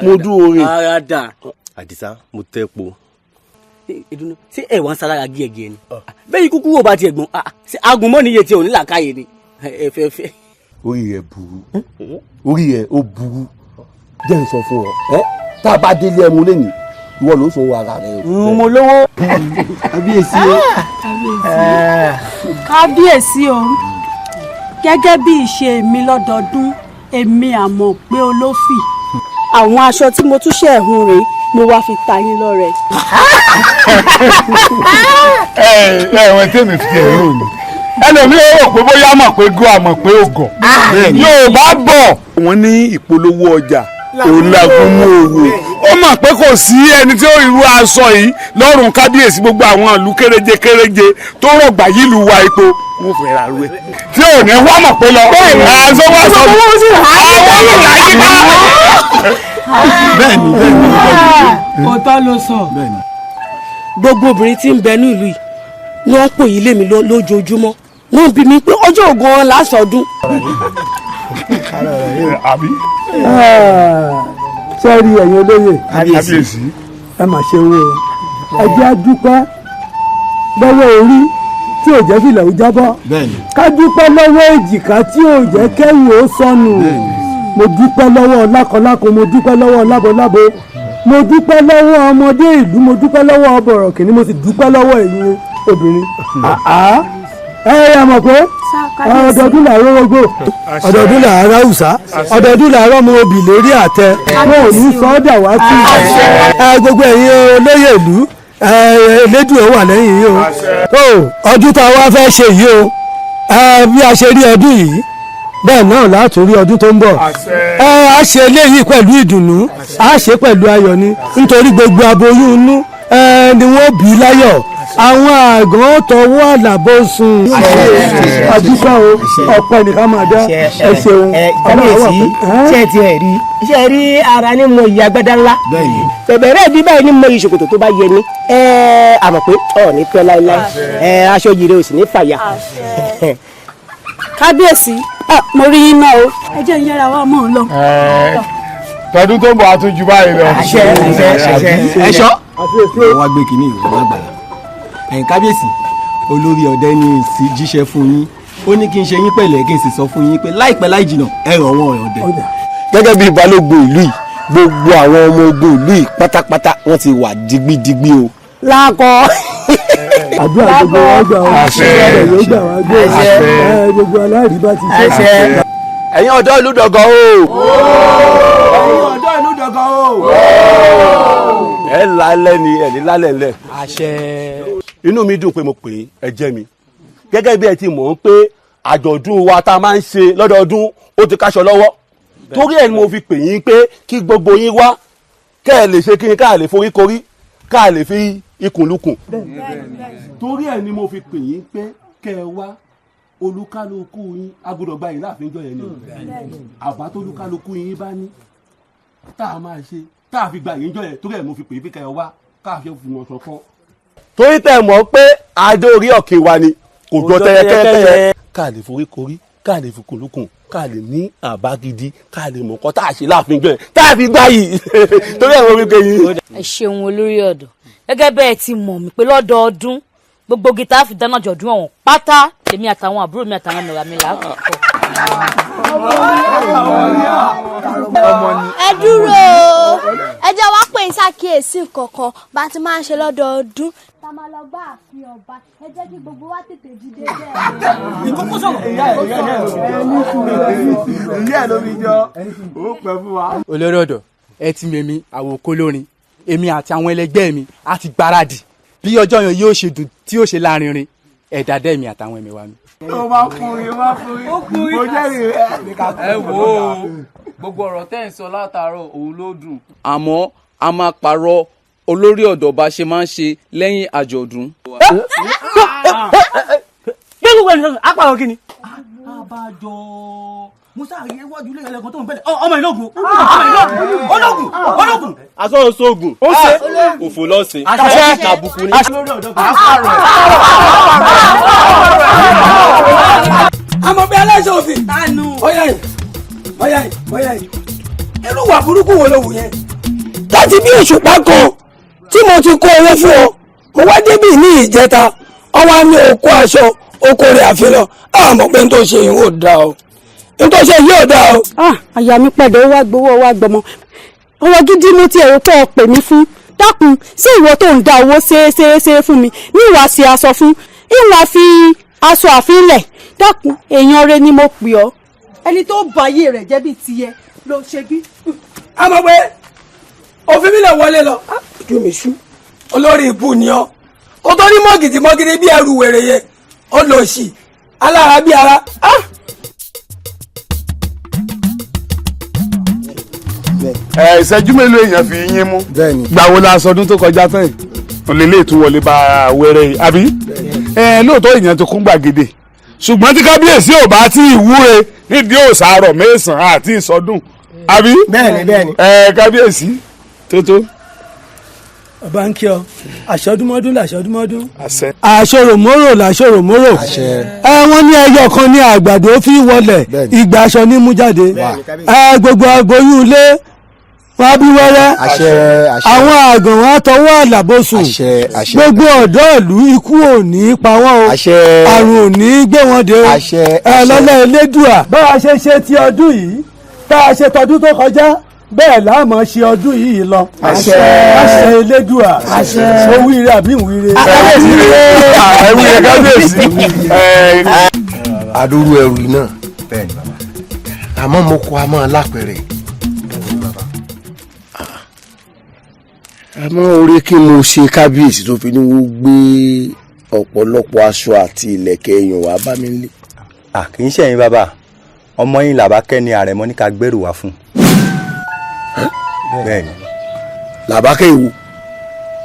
mo dúró rè. Àdìsá mo tẹ́ po. ìdùnnú ṣé ẹ wá ń sára gíẹ̀gíẹ̀ ni bẹ́ẹ̀ ikú kúrò bá tiẹ̀ gbọ́n ṣe agùnmọ́ níye tí ò ní làákàyè ni ẹ̀fẹ̀ẹ̀fẹ̀. orí rẹ̀ burú orí rẹ̀ ó burú jẹ́ n sọ fún ọ tá a bá délé ẹmu lẹ́nu ìwọ ló sọ ara rẹ. mo lówó. kábíyèsí o. kábíyèsí o gẹ́gẹ́ bí ìṣe mi lọ́dọọdún èmi àmọ̀ pé olófì àwọn aṣọ tí mo tún ṣe ẹ̀hún rèé mo wá fi ta yín lọ́rẹ. ẹ̀wọ̀n tèmi fi ẹ̀rọ mi ẹlòmíràn rò pé bóyá mọ̀ pé gó àmọ̀ pé ògọ̀ yóò bá bọ̀ wọ́n ní ìpolówó ọjà òun làgùn mú owó ó mọ̀ pé kò sí ẹni tí ó irú aṣọ yìí lọ́rùn kábíyèsí gbogbo àwọn ìlú kéréje kéréje tó rọ̀gbà yìí lù wá epo wọ́n fẹ́ ra rú ẹ̀ tí ò ní wá mọ̀ pé lọ aṣọ wá sọ àwọn olùlà yìí ká. bẹ́ẹ̀ni òótọ́ ló sọ gbogbo obìnrin tí ń bẹ ní ìlú yìí ni wọ́n pè yín lémi lójoojúmọ́ wọ́n bí mi pé ọjọ́ ògùn lásọdún. àbí. sẹ́ẹ̀rì ẹ̀yin olóyè kábíyèsí ẹ mà ṣe wo ẹ jẹ́ a dúpẹ́ lọ́wọ́ orí tí ò jẹ́ fìlà ó jábọ́ ká dúpẹ́ lọ́wọ́ èjìká tí ò jẹ́ kẹ́yìn ó sọnù mo dúpẹ́ lọ́wọ́ lákọlákọ mo dúpẹ́ lọ́wọ́ lábọ́lábọ́ mo dúpẹ́ lọ́wọ́ ọmọdé ìlú mo dúpẹ́ lọ́wọ́ ọbọ̀rọ̀ kìíní mo sì dúpẹ́ lọ́wọ́ ẹ̀yin obìnrin. ẹ yà mọ̀ pé ọdọọdún làárọ̀ rọgbò ọdọọdún làárọ̀ àwùsá ọdọọdún làárọ̀ mo obì lórí àtẹ wọn ò ní sọ ọ́ dà wá sí gbogbo ẹ̀yin olóyè ìlú elédùn ẹ̀ wà lẹ́yìn yìí o ọdún tá a wá fẹ́ ṣe yìí o bí a ṣe rí ọdún yìí bẹ́ẹ̀ náà látún rí ọdún tó ń bọ̀ a ṣe eléyìí pẹ̀lú ìdùnnú a ṣe pẹ̀lú ayọ̀ ni nítorí gbogbo aboyún inú ni wọ́n bí láyọ̀ àwọn àgàn tọwọ́ àlàbọ̀ sùn àdúgbò ọ̀pọ̀ nìkan máa dá ẹ ṣeun. kábíyèsí ṣé ẹ ti ẹ̀ rí ṣé ẹ rí ara ní mo yí agbádá ńlá bẹ̀bẹ̀rẹ̀ bí báyìí ní mo yí ṣòkòtò tó bá yẹ ní àmọ̀ pé ọ̀ ní pẹ́ láéláé aṣọ yìí rẹ̀ ò sì ní fàyà. kábíyèsí mo rí yín náà o ẹ jẹ́ ń yẹra wa mọ̀ ọ́n lọ. tọdún tó ń bọ̀ àtúnjú báyìí lọ. ẹ̀ṣọ́ wọ́n gbé kínní ìwé lágbàlá ẹ̀yin kábíyèsí olórí ọ̀dẹ ní ìsì jíṣẹ́ fún yín ó ní kí n ṣe yín pẹ̀lẹ́ kí n sì sọ fún yín pé láìpẹ́ láì jìnnà ẹ rọ̀ wọ́n ọ̀dẹ. gẹ́gẹ́ bí balógun ìlú yìí gbogbo àwọn ọmọ ogun ìlú yìí pátápátá wọ́n ti wà digbidigbi o. lákọ àdúrà gbogbo wa gbà wá àṣẹ yóò gbà wá gbé gbogbo aláàrí bá ti ṣe. ẹ̀yin ọ̀dọ́ ìlú dọ̀gọ́ o. ẹ̀yin ọ̀dọ́ ìlú dọ̀gọ́ o. ẹ lálẹ́ ni ẹ̀ ní lálẹ́ lẹ̀. àṣẹ. inú mi dùn pé mo pè é ẹ jẹ́ mi gẹ́gẹ́ bí ẹ ti mọ̀ ń pé àjọ̀dún wa tá a máa ń ṣe lọ́dọọdún ó ti káṣọ lọ́wọ́ torí ẹ̀ ni mo fi pè yín pé kí gbogbo yín wá kẹ́ ẹ lè ṣe kí ni ká lè forí korí ká lè fi ikùn lukùn torí ẹ̀ ni mo fi pè yín pé kẹ́ ẹ wá olúkálukú yín agbọ́dọ̀ gba yín láàfin jọ yẹn ni àbá tó olúkálukú yín bá ní tá a máa ṣe tá a fi gba yín jọ yẹn torí ẹ̀ mo fi pè yín pé kẹ́ ẹ wá káàfin fún wọn ṣọ̀kan torí tẹ́ mọ̀ pé adé orí ọ̀kẹ́ wa ni kò jọ tẹ́yẹkẹ́yẹ ká lè forí korí ká lè fi kùlùkùn ká lè ní àbá gidi ká lè mọ̀ nǹkan tá a ṣe láàfin jọ yẹn tá a fi gbá yìí torí ẹ̀ wọ́n wípé yín. ẹ ṣeun olórí ọ̀dọ́ gẹ́gẹ́ bẹ́ẹ̀ ti mọ̀ mí pé lọ́dọọdún gbogbo gita fi dáná jọ̀dún ọ̀hún pátá èmi àtàwọn àbúrò mi àtàwọn mẹ̀rà mi làákọ̀. ẹ dúró ẹ jẹ́ wá pé ń ṣàkíyèsí nǹkankan bá ti máa ń ṣe lọ́dọọdún tá a máa lọ gbá ààfin ọba ẹ jẹ́ kí gbogbo wa tètè dìde bẹ́ẹ̀. ìkókó sọ̀rọ̀ ìyá ẹ̀ ló fi jọ ó pẹ́ fún wa. olórí ọ̀dọ́ ẹ ti mèmí àwòkọ́ lórin èmi àti àwọn ẹlẹgbẹ́ mi á ti gbáradì bí ọjọ́ yẹn yóò ṣe dùn tí yóò ṣe lárinrin ẹ̀dá dẹ́mi àtàwọn ẹ̀mẹ̀wá mi. ó máa fún yín mo jẹ́rìí rẹ̀. ẹ wo gbogbo ọ̀rọ̀ tẹ́ ń sọ látàárọ̀ òun ló dùn. àmọ́ a máa pààrọ̀ olórí ọ̀dọ́ bá ṣe máa ń ṣe lẹ́yìn àjọ̀dún. gbẹ́gbẹ́ apàrọ̀ kí ni. abájọ musa àyè wájú ilé ẹlẹ́kan tó ń bẹ̀rẹ̀ ọmọ ìlógun ológun. asọ́run sóògùn ó ṣe òfò lọ́sẹ̀ àbùkù ní. àmọ́ bí aláìsàn òfin ọ̀yá yìí irú wà burúkú wo ló wù yẹn. láti bí òṣùpá kan tí mo ti kó owó fún ọ mo wá débì ní ìjẹta ọwọ́ mi ò kó aṣọ oko rẹ̀ àfihàn àmọ́ pé n tó ṣe yìí ò dáa o n tó ṣe yìí ò dáa o. àyà mi padà ó wá gbowó wá gbọmọ ọwọ́ gidi mo ti ẹ̀rọ tó pè mí fún dákun sí ìwọ tó ń da owó ṣeéṣeéṣe fún mi ní ìwà sí aṣọ fún ìwà fi aṣọ àfilẹ̀ dákun èèyàn rẹ ni mo pè ọ́ ẹni tó báyé rẹ̀ jẹ́ bí tiẹ̀ ló ṣe bí. àmọ́ pé òfin mi lè wọlé lọ ojú mi ṣú olórí ibù ni ọ́ o tó ní mọ́gìdì bí ẹrù wèrè yẹn ó lọ sí alára bí ara. ìṣẹ́jú mélòó èèyàn fi yín mú gbàwo la sọdún tó kọjá tán yìí olèlé ìtúwọlé bá wẹrẹ yìí àbí lóòótọ́ èèyàn tó kún gbàgede ṣùgbọ́n tí kábíyèsí ò bá tí ì wúre nídìí òsàárọ̀ mẹ́sàn-án àti ìsọdún àbí bẹ́ẹ̀ni kábíyèsí tótó. ọba ń kí ọ àṣọdúnmọ́dún làṣọdúnmọ́dún àṣọròmórò làṣọròmórò wọ́n ní ẹyọ kan ní àgbàdo fi wọlẹ̀ ìgbà aṣọ ní mú jáde gbogbo aboyún ilé wọn bí wẹ́rẹ́ àwọn àgàn wọn tọwọ́ àlàbòsùn gbogbo ọ̀dọ́ ìlú ikú ò ní pa wọ́n o àrùn ò ní gbé wọn dé o lọ́lá elédùà bá a ṣe ṣe ti ọdún yìí tá a ṣe tọdún tó kọjá bẹ́ẹ̀ láàmú ṣe ọdún yìí lọ àṣẹ elédùà mo wíire àbí ìwíire. ẹwúre kábíyèsí. adúrú ẹrù yìí náà àmọ́ mo kọ́ àmọ́ alápẹ̀rẹ̀ àmọ́ orí kí mo ṣe kábíyèsí tó fi ní wọ́n gbé ọ̀pọ̀lọpọ̀ aṣọ àti ìlẹ̀kẹ̀ èèyàn wá bá mi lé. kì í ṣẹ̀yìn bàbá ọmọ yín làbákẹ́ ni àrẹ̀mọ ní ká gbèrò wá fún. bẹ́ẹ̀ni. làbákẹ́ ìwò.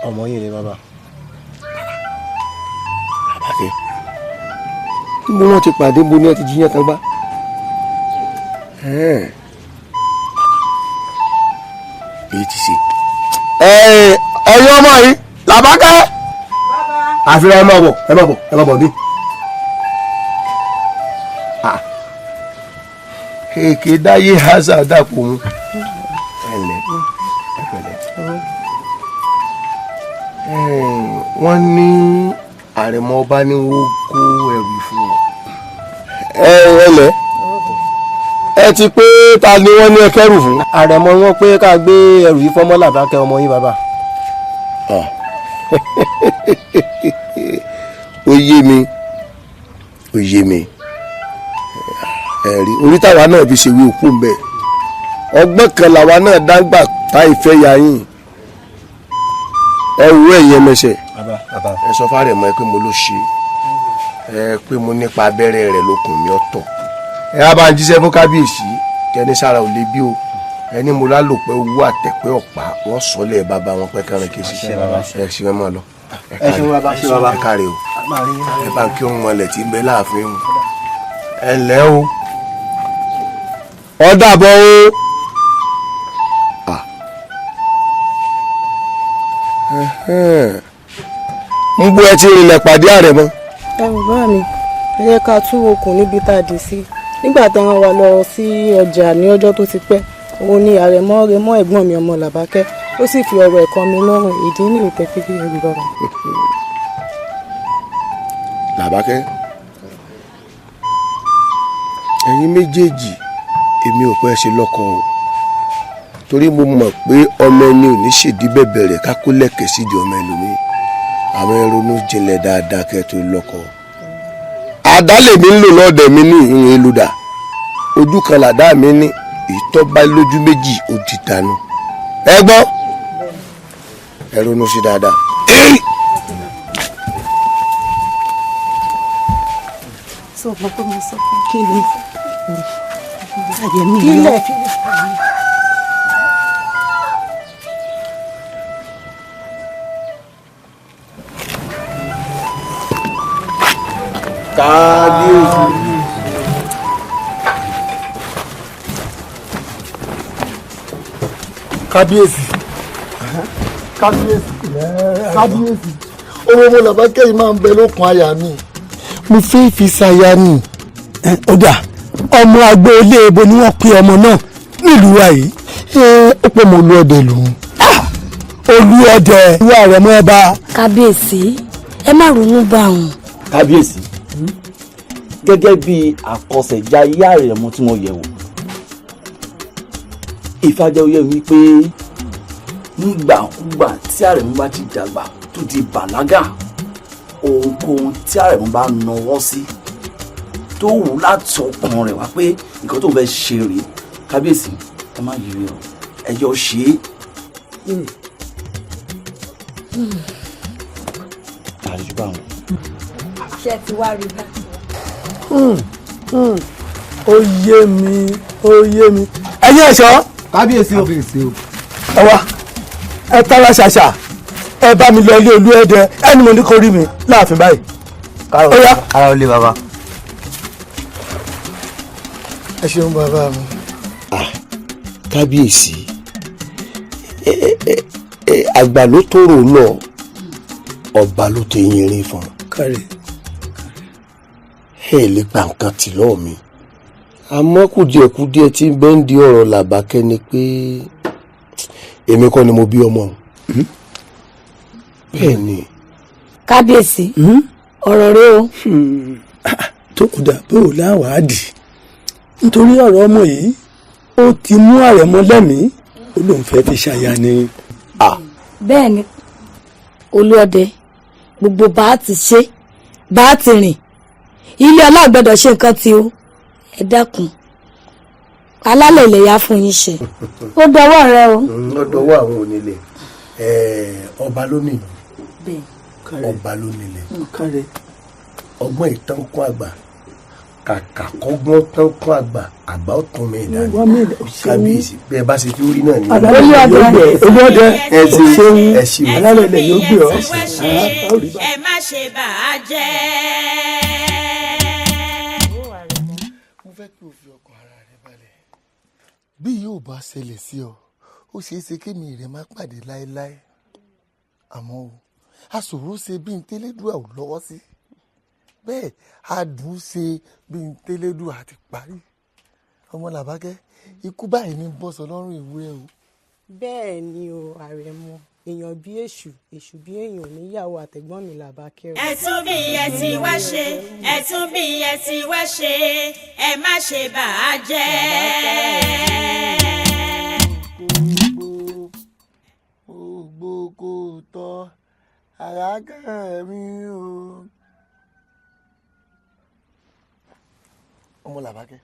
ọmọ yín ni bàbá. làbákẹ́ níbo wọn ti pàdé bo ní ẹ ti jíyàn kan gbá. èyí ti ṣe. ẹ̀yin ọmọ yìí làbákẹ́. àfihàn ẹ má bọ̀ bí. kéèké dáyé haza dàpọ̀ mu. wọ́n ní àrẹ̀mọ ọba ní wọ́n kó ẹrù fún wọn. ẹlẹ́ ẹ ti pé ta ni wọ́n ní ẹ kẹ́rù fún. àrẹ̀mọ wọn pé ká gbé ẹrù yìí fọmọ làbákẹ́ ọmọ yín bàbá. ó yé mi ẹ̀rí orí táwa náà fi ṣèwé òkú ń bẹ̀ ọgbọ́n kan làwa náà dágbà tá ìfẹ́ ya yín ẹ wú ẹ̀yẹ mẹsẹ̀ ẹ sọ fárẹ̀ mọ́ ẹ pé mo ló ṣe ẹ pé mo nípa abẹ́rẹ́ rẹ̀ lókun mi ọ̀tọ̀ ẹ á bá ń jíṣẹ́ fún kábíyèsí kẹni sára ò lè bí o ẹni mo lálò pé owó àtẹ̀pẹ́ ọ̀pá wọ́n sọ́lẹ̀ bàbá wọn pẹ́ kẹrin kí sí ẹ ṣe mọ́ lọ ẹ káre o ẹ bá ń kí ohun mọ́lẹ̀ tí ń bẹ láàfin o ẹ ǹlẹ́ o ọ dàbọ̀ o. ń bú ẹ ti rìnlẹ̀ pàdé ààrẹ mọ́. ẹ bàbá mi ẹ yẹ ká tú okùn níbi tá a dì sí nígbà tí wọ́n wá lọ sí ọjà ní ọjọ́ tó ti pẹ́ òun ni àrẹ̀mọ ẹ̀gbọ́n mi ọmọ làbákẹ́ ó sì fi ọ̀rọ̀ ẹ̀kan mi lọ́rùn ìdí ní ìtẹ́fí bí ẹrù bàbá. làbákẹ́ ẹ̀yin méjèèjì èmi ò pẹ́ ṣe lọ́kọ o torí mo mọ̀ pé ọmọ ẹni ò ní ṣèdí bẹ̀bẹ̀ rẹ̀ kákó lẹ̀kẹ̀ sídìí ọmọ ẹlòmíì àwọn ẹrọnú jinlẹ̀ dáadáa kẹ́ tó lọ́kọ. àdálẹ̀ mi ń lò lọ́dẹ̀ mi ní ìhun elúdà ojú kan làdá mi ní ìtọ́ba lójú méjì ó ti dànù ẹ gbọ́ ẹrọnú sí dáadáa. sọ fún pé mo sọ fún kí ni kílẹ̀ kábíyèsí kábíyèsí kábíyèsí owó mo làbákẹ́ yìí máa ń bẹ lókun àyà mi mo fẹ́ fi ṣaya ni. ó dà ọmọ agboolé ebo ni wọ́n pe ọmọ náà nílùú wa yìí. ó pọ̀ mọ́ olúọdẹ lòun. olúọdẹ ìwà rẹ̀ mọ́ ọba. kábíyèsí ẹ má ronú bá òun. kábíyèsí gẹ́gẹ́ bí àkọsẹ̀já ìyá rẹ̀ mú tí mo yẹ̀ wò ìfàjẹ́wòye mi pé nígbàkúgbà tí àrẹ̀mú bá ti dàgbà tó ti bàlágà ohunkóhun tí àrẹ̀mú bá nawọ́ sí tó wù láti ọkàn rẹ̀ wá pé nǹkan tó fẹ́ ṣe rèé kábíyèsí ẹ má yí rẹ o ẹ jọ ṣe é. àríjúbà wọn. ṣé ti wá rí bá. ó yé mi ẹ̀yin ẹ̀ṣọ́. kábíyèsí o. ẹ wá ẹ tara ṣàṣà ẹ bá mi lọ ilé olú ẹdẹ ẹni mo ní kó rí mi láàfin báyìí. ara ò lè bàbá. ẹ ṣeun bàbá mi. kábíyèsí àgbà ló tóró lọ ọba ló tẹ yín rí fún kárí ẹ lè gba nǹkan tì lọ́ọ̀ mi àmọ́ kùdìẹ̀kùdìẹ̀ tí ń bẹ ń di ọ̀rọ̀ làbákẹ́ ni pé èmi kọ́ ni mo bí ọmọ bẹ́ẹ̀ ni. kábíyèsí ọ̀rọ̀ rẹ o. tó kù dà bó o láwàádìí nítorí ọ̀rọ̀ ọmọ yìí ó ti mú àrẹ̀mọ lẹ́mìí ó lóun fẹ́ fi ṣàyà ni. bẹ́ẹ̀ ni olúọdẹ gbogbo bá a ti ṣe bá a ti rìn ilé ọlọ́gbẹ́dọ̀ ṣe nǹkan tí ó ẹ dákun alálẹ̀ ilẹ̀ yá fún yín ṣe ó dọwọ́ rẹ o. ó dọwọ́ àwọn onílẹ̀ ọba ló nílùú ọba ló nílẹ̀ ọgbọ́n ìtàn kún àgbà kàkà kọ́gbọ́n tán kún àgbà àgbà ó tún mi ìdáni kábíyèsí bẹ́ẹ̀ bá ṣe tí ó rí náà ní. olóòdẹ ẹ ṣeun alálẹ̀ ilẹ̀ yóò gbé ọ. ẹ má ṣe bà á jẹ́. mo fẹ́ kí o fi ọkàn ara rẹ balẹ̀ bí yóò bá ṣẹlẹ̀ sí ọ ó ṣeé ṣe kémi rẹ má pàdé láéláé àmọ́ o aṣòro ṣe bí n tẹ́lẹ́dùà ò lọ́wọ́ sí bẹ́ẹ̀ adùn ṣe bí n tẹ́lẹ́dùà àti parí ọmọ làbákẹ́ ikú báyìí ní bọ́sọ lọ́rùn ìwúrẹ́ o. bẹ́ẹ̀ ni o àrẹ̀mọ èèyàn bí èṣù bí èèyàn níyàwó àtẹ̀gbọ́n mi làbákẹ́ o. ẹ̀tún bí ẹ ti wá ṣe ẹ̀tún bí ẹ ti wá ṣe ẹ má ṣe bà á jẹ́. gbogbo kò tọ́ àràkẹ́ mi o. ọmọ làbákẹ́.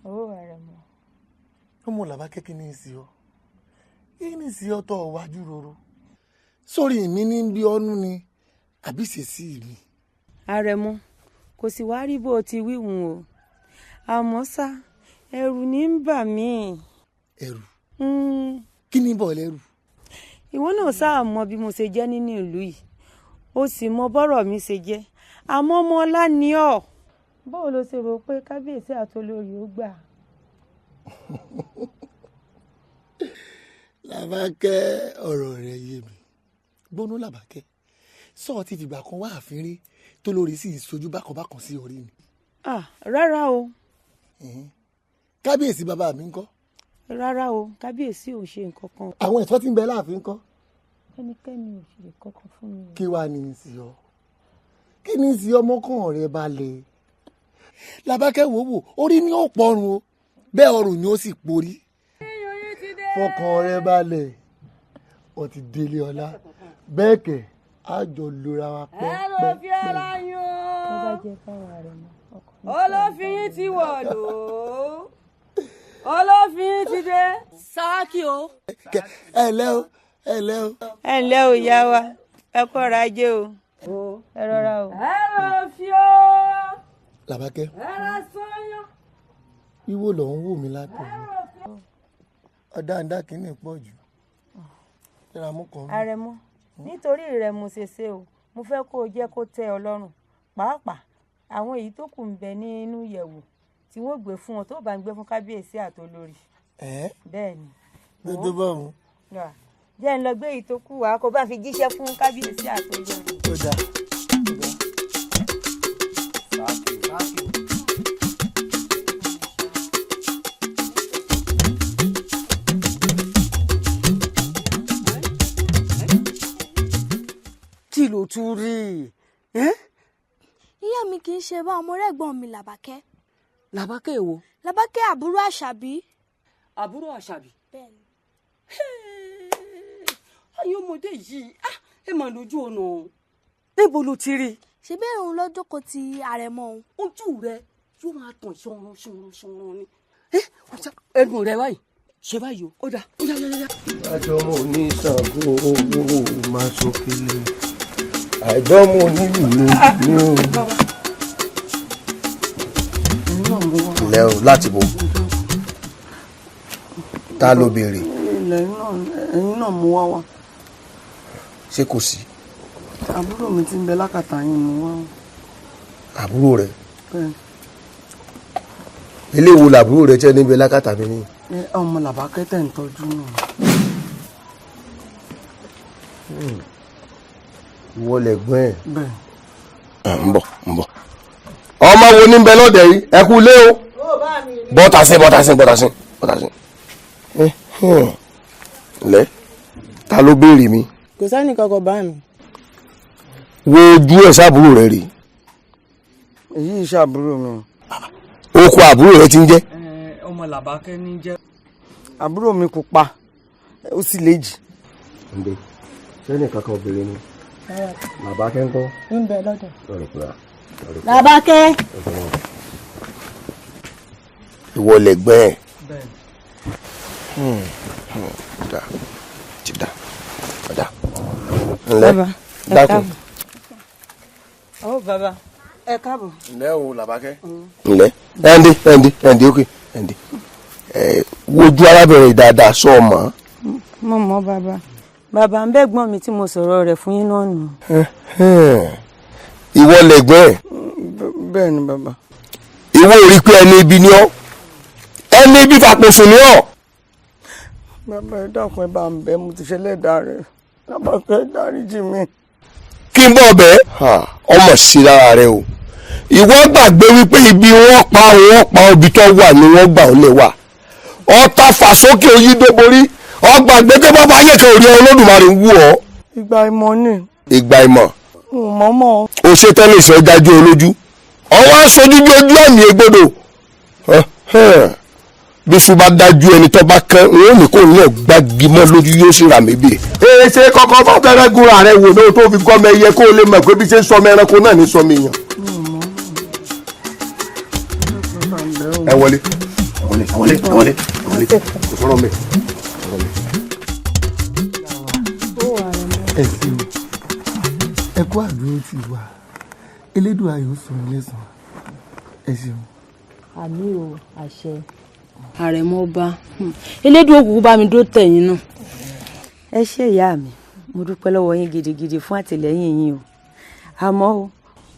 owó rẹ̀ mọ́. ọmọ làbákẹ́ kí ni í sí ọ kí ni í sí ọ tó wájú roro sórí mi ní bí ọnú ni àbí ṣèṣì mi. àrẹ̀mọ kò sì wá rí bó o ti wíwùn o àmọ́ ṣá ẹ̀rù ní ń bà mí. ẹ̀rù kí ni bọ̀ lẹ́rù. ìwọ náà sáà mọ bí mo ṣe jẹ́ nínú ìlú yìí ó sì mọ bọ́rọ̀ mi ṣe jẹ́ àmọ́ ọmọ ọlá ni ọ́ báwo ló ṣe rò pé kábíyèsí àtolórí ó gbà. làbákẹ́ ọ̀rọ̀ rẹ̀ yé mi gbóná làbákẹ́ sọ́ọ̀ ti fìgbà kan wá àfin rí tó lórí sí ìsojú bákanbákan sí orí mi. rárá o. kábíyèsí bàbá mi ń kọ́. rárá o kábíyèsí ò ṣe nǹkan kan. àwọn ẹ̀tọ́ tí ń bẹ láàfin kọ́. ẹnikẹ́ni ò ṣe kankan fún mi. kí wàá ní í sí ọ kí ní í sí ọmọkàn rẹ balẹ̀ làbákẹ́ wò wò orí ni ó pọ̀run o bẹ́ẹ̀ ọrùn ni ó sì porí fọkàn rẹ balẹ̀ ó ti délé ọlá bẹ́ẹ̀ kẹ̀ á jọ lora wa pẹ́. ẹ ló fi ara yan olófin ti wọ̀lú olófin ti dé. sáàkì o. ẹ ǹlẹ́ o ẹ ǹlẹ́ o. ẹ ǹlẹ́ o ìyá wa ẹ kọ́ra ajé o ẹ rọra o. ẹ ló fi o. làbákẹ́ wíwò lọ ń wò mí látọ̀ọ́ ọ̀dáǹdá kìíní pọ̀ jù tẹ́ra mú kan. àrẹ̀mọ nítorí rẹ̀ mo ṣe ṣe o mo fẹ́ kó o jẹ́ kó tẹ́ ọ lọ́rùn pàápàá àwọn èyí tó kù ń bẹ nínú ìyẹ̀wò tí wọ́n gbé fún ọ tó bá ń gbé fún kábíyèsí àtolórí. bẹ́ẹ̀ ni. gbẹdọ báwọn jẹ́ ń lọ gbé ìtókù wa kó bá fi jíṣẹ́ fún kábíyèsí àtòjọ. ó dáa. kí ló tún rí i. ìyá mi kì í ṣe bá ọmọ rẹ̀ gbọ́n mi làbákẹ́. làbákẹ́ èwo. làbákẹ́ àbúrò àṣàbí. àbúrò àṣàbí. bẹ́ẹ̀ni. ayé ọmọdé yìí ẹ mà lójú ọ̀nà níbo ló ti rí. ṣé bẹ́ẹ̀ òun ló jókòó ti àrẹ̀mọ òun. ojú rẹ yóò máa tàn ṣanran ni. ẹnu rẹ báyìí ṣe báyìí o. ó dà ó dà yáyá. àjọmọ oníṣàngó owó máa sókèlè àìdọ́mọ onílù ní o. ilẹ̀ o láti bò ta ló béèrè. ilẹ̀ ẹ̀yin náà mú wá wá. ṣé kò sí. àbúrò mi ti ń bẹ lákàtà yín mú wá. àbúrò rẹ. bẹ́ẹ̀. eléwo làbúrò rẹ tẹ́ níbẹ̀ lákàtà mi ní. ọmọ làbákẹ́ tẹ̀ ń tọ́jú náà. ìwọ lẹ̀gbọ́n ẹ̀. bẹ́ẹ̀. ń bọ̀ ọmọ wo ní bẹ lọ́dẹ̀ yìí ẹ kú lé o. bọ́tàsín lẹ́ ta ló béèrè mi. kò sẹ́ni kankan bá mi. wo ojú ẹ̀ sábúrò rẹ rí. èyí ìṣàbúrò mi. oko àbúrò rẹ ti ń jẹ́. ọmọ làbákẹ́ ní jẹ́. àbúrò mi kò pa ó sì léjì. ǹdẹ sẹ́ni kankan obìnrin ni làbákẹ́ ń kọ́. ń bẹ lọ́dọ̀. làbákẹ́. ìwọ lẹ̀gbọ́n ẹ̀. ọ̀dà ńlẹ́ dákun. ó bàbá ẹ káàbọ̀. ǹlẹ́ o làbákẹ́. ǹlẹ́ ẹ̀ǹdí ókè ẹ̀ǹdí. wojú arábìnrin dáadáa sọ ọ mọ́. mo mọ bàbá ń bẹ́gbọ́n mi tí mo sọ̀rọ̀ rẹ̀ fún yín náà nù. ìwọ lẹ̀gbọ́n ẹ̀. bẹ́ẹ̀ ni bàbá. ìwọ ò rí pé ẹni ibi ni ọ́ ẹni ibi fàpọ̀sùn ni ọ́. bàbá ẹ dákun ẹ bá ń bẹ̀ mo ti ṣe lẹ́dàá rẹ̀ làbákẹ́ dáríjì mi. kí n bọ̀ bẹ́ẹ̀ ọmọ sí lára rẹ o ìwọ gbàgbé wípé ibi wọ́n pa ibi tó wà ni wọ́n gbà ó lè wà ọta fàsókè oyídóborí ọgbàgbé pé bàbá ayé kan ò rí Olódùmarè ń wú ọ. ìgbà ìmọ̀ ni. ìgbà ìmọ̀. mọ́mọ́. o ṣe tẹ́lẹ̀ sọ jájú olójú ọwọ́ aṣojú bí ojú àmì egbodò bí sùn bá dájú ẹni tó bá kán òun ò ní kó ní ọgbàgì mọ́ lójú yóò sì rà mí bì. èsè kọ́kọ́ bá fẹ́rẹ́ gúnra rẹ̀ wò lóò tó fi gọ́mọ ẹyẹ kó o lè mọ̀ pé bí ṣe ń sọmọ ẹranko náà ní sọmọ èèyàn. ẹ wọlé kò sọ̀rọ̀ mẹ́. ẹ ṣeun ẹ kú àdúró tì wá elédùn ayò sùn lẹ́sàn-án ẹ ṣeun. àmì o àṣẹ àrẹ̀mọ ọba elédùn òkùnkùn bá mi dúró tẹ̀yìn náà. ẹ ṣé ìyá mi mo dúpẹ́ lọ́wọ́ yín gidigidi fún àtìlẹ́yìn yín o àmọ́ o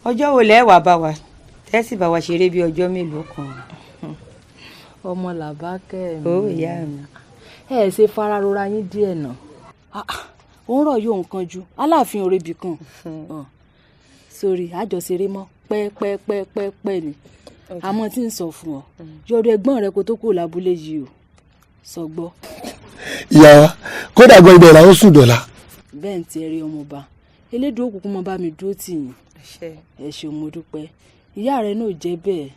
ọjọ́ wo lẹ́ wà bá wa tẹ́sí bá wa ṣeré bí ọjọ́ mélòó kan. ọmọ làbákẹ́ mi. ó ìyá mi. ẹ ṣe fara rora yín díẹ̀ náà òun rọ̀ yóò nǹkan ju aláàfin òrebì kan sórí àjọṣeré mọ́ pẹ́ẹ́pẹ́ẹ́pẹ́ẹ́pẹ́ ni àmọ́ tí ń sọ fún ọ yọ̀dọ̀ ẹ̀gbọ́n rẹ kó tó kù lábúlé yìí o sọ gbọ́. ìyá wa kódà gbọ́ ibẹ̀ làwọn sùn dọ̀la. bẹ́ẹ̀ ń tiẹ̀ rí ọmọọba elédùn òkùnkùn mọ́ bá mi dúró tì yín ẹ ṣeun mo dúpẹ́ ìyá rẹ náà jẹ́ bẹ́ẹ̀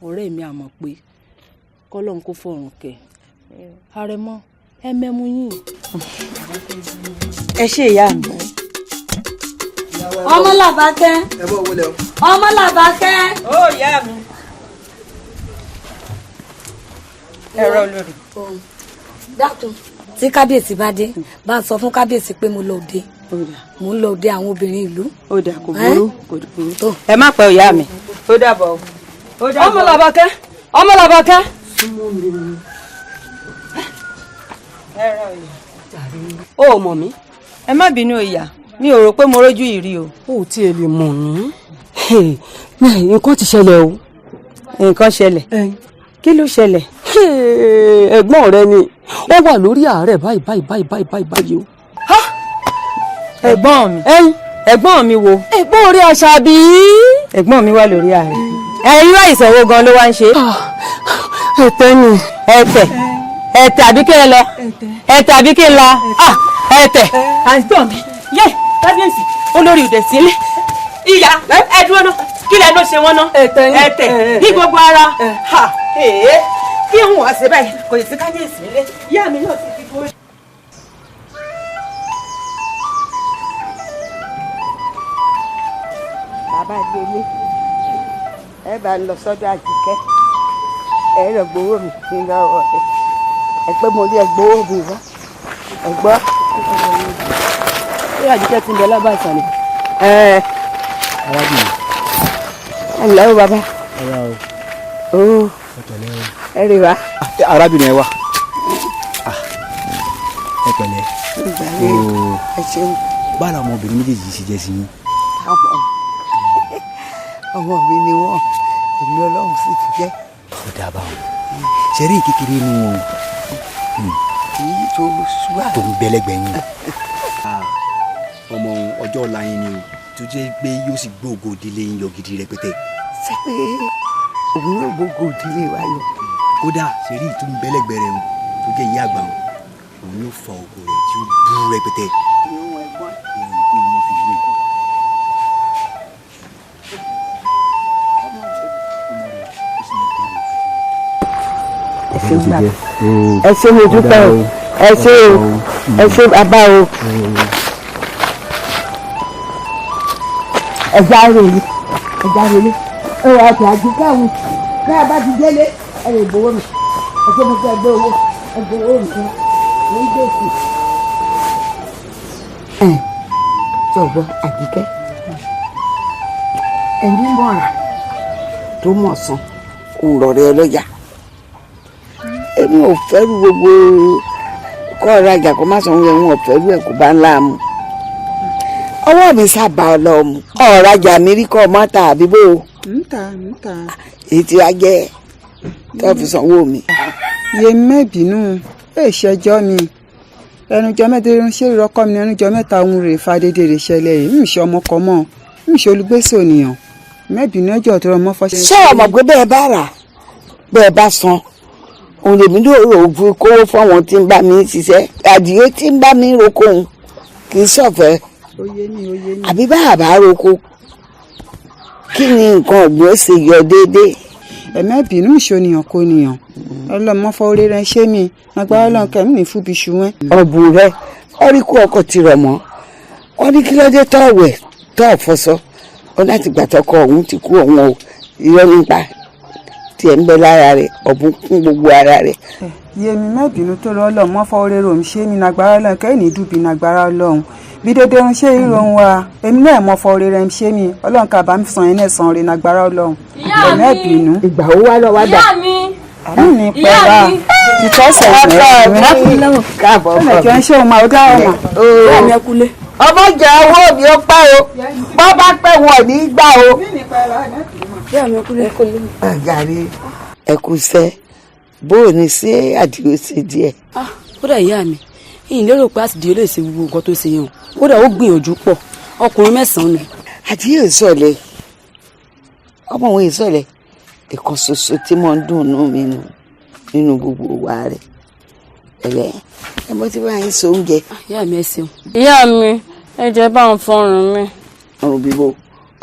ọ̀rẹ́ mi àmọ̀ pé kọ́lọ́n kó fọ̀rùn kẹ́ àrẹ̀mọ ẹ mẹ́mú yín. ẹ ṣé ìyá mi. ọmọ làbákẹ́ ọmọ làbákẹ́. ó ìyá mi. ẹ̀rọ olórí. dákun tí kábíyèsí bá dé bá ń sọ fún kábíyèsí pé mo lọ òde mo ń lọ òde àwọn obìnrin ìlú. ó dà kò burú kò burú. ẹ má pẹ́ ìyá mi. ó dàbọ̀. ọmọ làbákẹ́ ọmọ làbákẹ́. ó mọ̀ mí ẹ má bínú ìyá mi ò rò pé mo rójú ìrí o. ó tí ẹ lè mọ̀ ní. nǹkan ti ṣẹlẹ̀ o. nǹkan ṣẹlẹ̀ kí ló ṣẹlẹ̀. ẹ̀gbọ́n rẹ ni ó wà lórí àárẹ̀ báyìí o. ẹ̀gbọ́n mi ẹ̀gbọ́n mi wo. ẹ̀gbọ́n orí Àṣàbí. ẹ̀gbọ́n mi wà lórí ààrẹ. irú àìsàn wo gan ló wá ń ṣe. ẹ̀tẹ̀ ni. ẹ̀tẹ̀ àbí kí ẹ lọ. ẹ̀tẹ̀ àbí kí ẹ la. ẹ̀tẹ̀. àìsàn mi yé kábíyèsí olórí ìdẹ̀ sílẹ̀. ìyá ẹ dúró náà kí lẹ ló ṣe wọn náà. ẹ̀tẹ̀ ní gbogbo ara. kí n wá ṣe báyìí kò sí kábíyèsí nílé ìyá mi náà ti fi kó. bàbá délé ẹ bá ń lọ sọ́dọ̀ Àjíkẹ́ ẹ rẹ gbowó mi ní lọ́wọ́ rẹ ẹ pé mo rí ẹ gbowó mi wá ẹ gbọ́. ṣé Àjíkẹ́ ti ń bẹ lábàá ìsàlẹ̀. arábìnrin. ẹ ǹlẹ́ o bàbá. ẹ rí wa. arábìnrin ẹ wá. ẹ pẹ̀lẹ́. ẹ ṣeun. báwo làwọn ọmọbìnrin méjèèjì ṣe jẹ́ sí yín. ọmọ mi ni wọn èmi Ọlọ́run sì ti jẹ́. ó dáa báwọn ṣe rí kékeré inú wọn. èyí tó ṣúwà. tó ń bẹ́lẹ́gbẹ̀ yín. ọmọ ọjọ́ ọ̀la yín ni o tó jẹ́ pé yóò sì gbóògùn ìdílé yín yọ gidi rẹpẹtẹ. ṣé pé òun yóò gbóògùn ìdílé wa yọ. kódà ṣe rí ìtú ń bẹ́lẹ́gbẹ̀ rẹ o tó jẹ́ ìyá àgbà òun yóò fa ògùn rẹ tí ó bú rẹpẹtẹ. ẹ ṣé mo dúpẹ́ o ẹ ṣé o ẹ ṣé bàbá o ẹ járe yìí ẹ wà á Àjíkẹ́ àwọn bí a bá ti délé ẹ lè gbowó mi ẹ ṣé mo fẹ́ gbé owó ẹ gbowó mi fún mi ń gbèsè. ẹ sọ̀gbọ́n Àjíkẹ́ ẹni mọ̀ra tó mọ̀ sán òun rọ̀ rẹ ọlọ́jà èmi ò fẹ́rù gbogbo kọ́ ọ̀rajà kó má sanwó ẹ̀hún ọ̀fẹ́rù ẹ̀ kó bá ńlá mu ọwọ́ mi sábà ọlọ́mu ọ̀rajà mi rí kọ́ ọmọ ta àbí bò ó èyí tí wàá jẹ́ tó fi sanwó mi. iye mẹ́bìínú èṣẹjọ́ mi ẹnujọ́ mẹ́ta ṣé ìrọ́kọ́ mi ẹnujọ́ mẹ́ta ohun rè fàdédé rè ṣẹlẹ̀ yìí ń ṣe ọmọ kan mọ́ ń ṣe olùgbèsè ònìyàn mẹ́bìínú ẹjọ́ tó rọ mọ́ fọ́ṣẹ́. ṣé ọmọ pé bẹ́ẹ̀ bá rà bẹ́ẹ̀ bá san òun lèmi ló rò ó fún kówó fáwọn tí ń bá mi ṣiṣẹ́ àdìyẹ tí ń bá mi roko òun kì í ṣọ̀fẹ́ àbí bá àbá roko kí ni nǹkan ọ̀gbìn ó ṣe yọ déédéé. ẹ̀mẹ́bìínú ìṣònìyàn kò nìyàn ọlọ́mọfọ́ orí rẹ ṣé mi agbára ọlọ́run kẹ́mi ní fúbi ṣùwẹ́n. ọ̀bùn rẹ ọ̀rí kú ọkọ̀ ti rọ̀ mọ́ wọ́n ní kí ló dé tọ́ ọ̀wẹ̀ tọ́ ọ̀fọ́sọ́ ọ láti gbàtọ́kọ ọ̀hún ti kú ọ̀hún o irọ́ nípa tiẹ̀ ń bẹ lára rẹ̀ ọ̀bùn kún gbogbo ara rẹ̀. yèmí mẹ́bìínú tó lọ ọlọ́mọfọ́ orí rò ń ṣé mi nagbára ọlọ́run kẹ́mi ní dùbí nagbára ọlọ́run bí dédé ń ṣe ìròhùn wa èmi náà mọ̀fọ́ orí rẹ̀ ń ṣé mi ọlọ́run kà bá mi sàn yín náà sàn orí nagbára ọlọ́run mẹ́bìínú. ìgbà ó wá lọ wá dà. àmì ní pẹ̀lá títọ́sẹ̀ rẹ̀ káàbọ̀ ọkọ mi. ẹ̀jẹ̀ ń ṣe òun máa ó dá ọmọ. ọmọ jẹ owó mi ó pẹ́ o bọ́ bá pẹ́ wọn ní í gbà o. àgàrí ẹkùsẹ́ bó o ní sí àdìo ṣe díẹ̀. kódà ìyá mi ìyìn lérò pé àtìdí lè ṣe gbogbo nǹkan tó ṣe yẹn kódà ó gbìyànjú pọ̀ ọkùnrin 9 ni. àdìo ìsọ̀lẹ̀ ọmọ òun ìsọ̀lẹ̀ ìkan ṣoṣo tí mo ń dùn nínú gbogbo wa rẹ̀ ẹ̀rẹ́ ẹ mo ti bá yín so oúnjẹ. ìyá mi ẹ ṣeun. ìyá mi ẹ jẹ́ bá ń fọrùn mi. ọrùn bíbó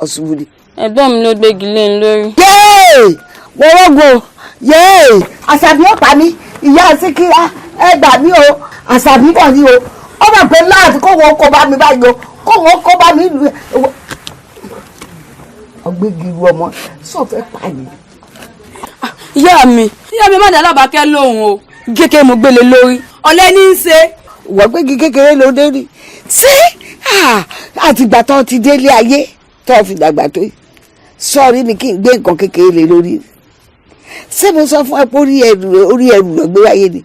ọṣubúdi. ẹ̀gbọ́n mi ló gbégi lé ń lórí. yéè mo rọ́gò yéè àṣàbí ọ̀pá mi ìyá síkírá ẹ gbà mí o àṣàbí bọ̀ ni o ó mọ̀ pé láti kó wọn kó bá mi báyìí o kó wọn kó bá mi lù ú. ọgbẹ́gi ru ọmọ sọ̀fẹ́ pààyàn. ìyá mi má dá Lábàákẹ́ lóhùn o kékeré mo gbélé lórí ọ̀lẹ́ ní í ṣe. wọ́n gbégi kékeré ló dé rí ṣé àtìgbà tó ti délé ayé tó fi dàgbà tó yìí sọ́ọ̀rí mi kí n gbé nǹkan kékeré lé lórí ṣé mo sọ fún ẹ pé orí ẹrù lọ gbé wáyé ni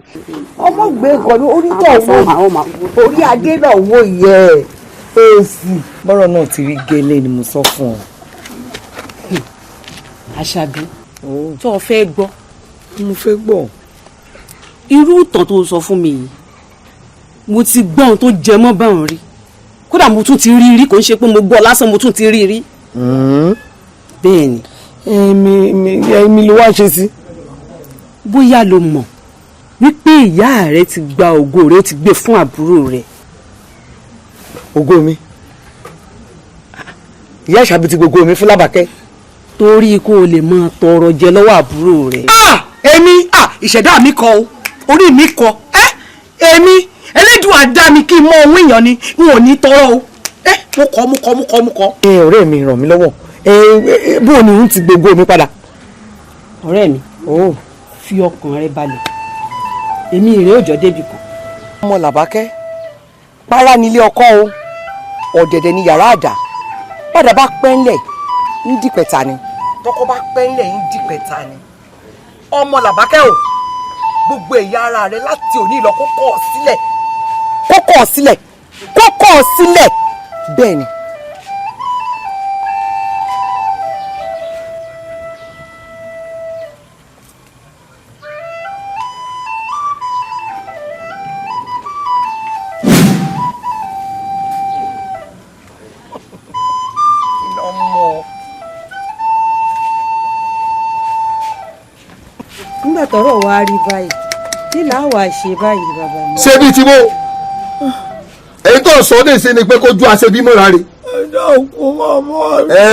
ọmọ gbé nǹkan ní orí tó wọ orí adé náà wò yẹ èsì. bọ́rọ̀ náà ti rí gẹ́lẹ́ ni mo sọ fún ọ. Àṣàbí tó o fẹ́ gbọ́. mo fẹ́ gbọ́. irú ìtàn tó sọ fún mi yìí mo ti gbọ́ ohun tó jẹ mọ́ báwọn rí kódà mo tún ti rí rí kò ń ṣe pé mo gbọ́ lásán mo tún ti rí rí. bẹ́ẹ̀ ni. èmi ló wá ṣe sí. bóyá lo mọ̀ wípé ìyá rẹ ti gba ògo rẹ ó ti gbé fún àbúrò rẹ. ògo mi ìyá ìṣàbí ti gbogbo mi fún Làbákẹ́. torí kó o lè máa tọrọ jẹ lọ́wọ́ àbúrò rẹ. èmi ìṣẹ̀dá mi kọ o orí mi kọ èmi Elédùà àdá mi kí n mọ ohun èèyàn ni n ò ní tọrọ o mo kọ. ọ̀rẹ́ mi ràn mí lọ́wọ́ bó o ní ń ti gbogbo mi padà. ọ̀rẹ́ mi fi ọkàn rẹ balẹ̀ èmi ìrẹ́ òjò débi kan. ọmọ Làbákẹ́ para nílé ọkọ o ọ̀dẹ̀dẹ̀ ni yàrá àdá padà bá pẹ́ ńlẹ̀ ń dìpẹ̀ta ni tọkọ bá pẹ́ ńlẹ̀ ń dìpẹ̀ta ni ọmọ Làbákẹ́ o gbogbo ẹ̀yà ara rẹ láti òní lọ kó kọ̀ sílẹ̀ bẹ́ẹ̀ ni. nígbà tọ́rọ̀ wá rí báyìí kí làá wàá ṣe báyìí bàbá mi. ṣé bíi tí mo èyí tó sọ ní ìsinmi pé kójú aṣebí mọ́ra rè. ẹ dákun màmá rẹ.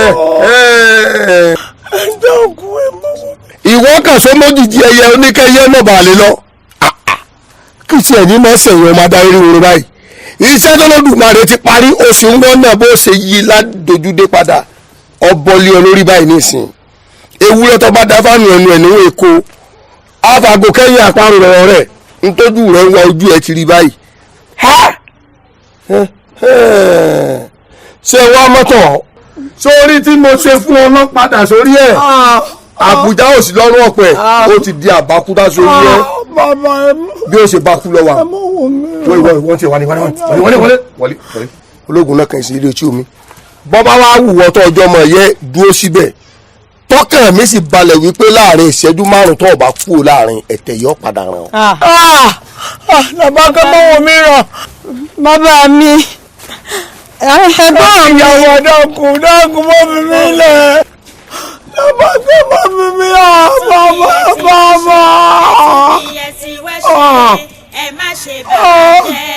ẹ dákun ẹ mọ́. ìwọ kàn sọ mójìjì ẹyẹ oníkẹyẹ náà bá lè lọ kí tiẹ̀ ní mọ́ sẹ̀yìn ọmọ adarí orin báyìí iṣẹ́ tó lọ́dúnmarè ti parí oṣù ń wọ́n náà bó ṣe yí ládojúdé padà ọbọ̀lé olórí báyìí nísìn ewúrẹ́ tó bá dá fáànù ẹnu ẹ̀ níwọ̀n èkó àfàgò kẹ́yìn àparò lọ́rọ̀ rẹ̀ ntójú rẹ̀ ń wá ojú ẹ̀ ti rí báyìí ṣé wọ́n mọ́tò sórí tí mo ṣe fún ọ náà padà sórí ẹ̀ àbújá ò sí lọ́rùn ọ̀pẹ ó ti di àbákúdá sórí ẹ̀ bí ó ṣe bákú lọ́wọ́ wọ́n ti wọlé ológun náà kàn sí ilé etí omi bọ́bá wa wùwọ́ tó ọjọ́ ọmọ yẹ dúró síbẹ̀ tọkàn mi sì balẹ̀ wípé láàrin ìṣẹ́jú márùn tó ọba kú láàrin ẹ̀tẹ̀ yọ padà ràn ọ́. Làbákẹ́ mọ́wọ́ mi ràn bàbá mi ẹ̀gbọ́n mi ìyàwó dákun mọ́ mi mi lẹ̀ Làbákẹ́ mọ́ mi mi bàbá. ẹ má ṣe bàjẹ́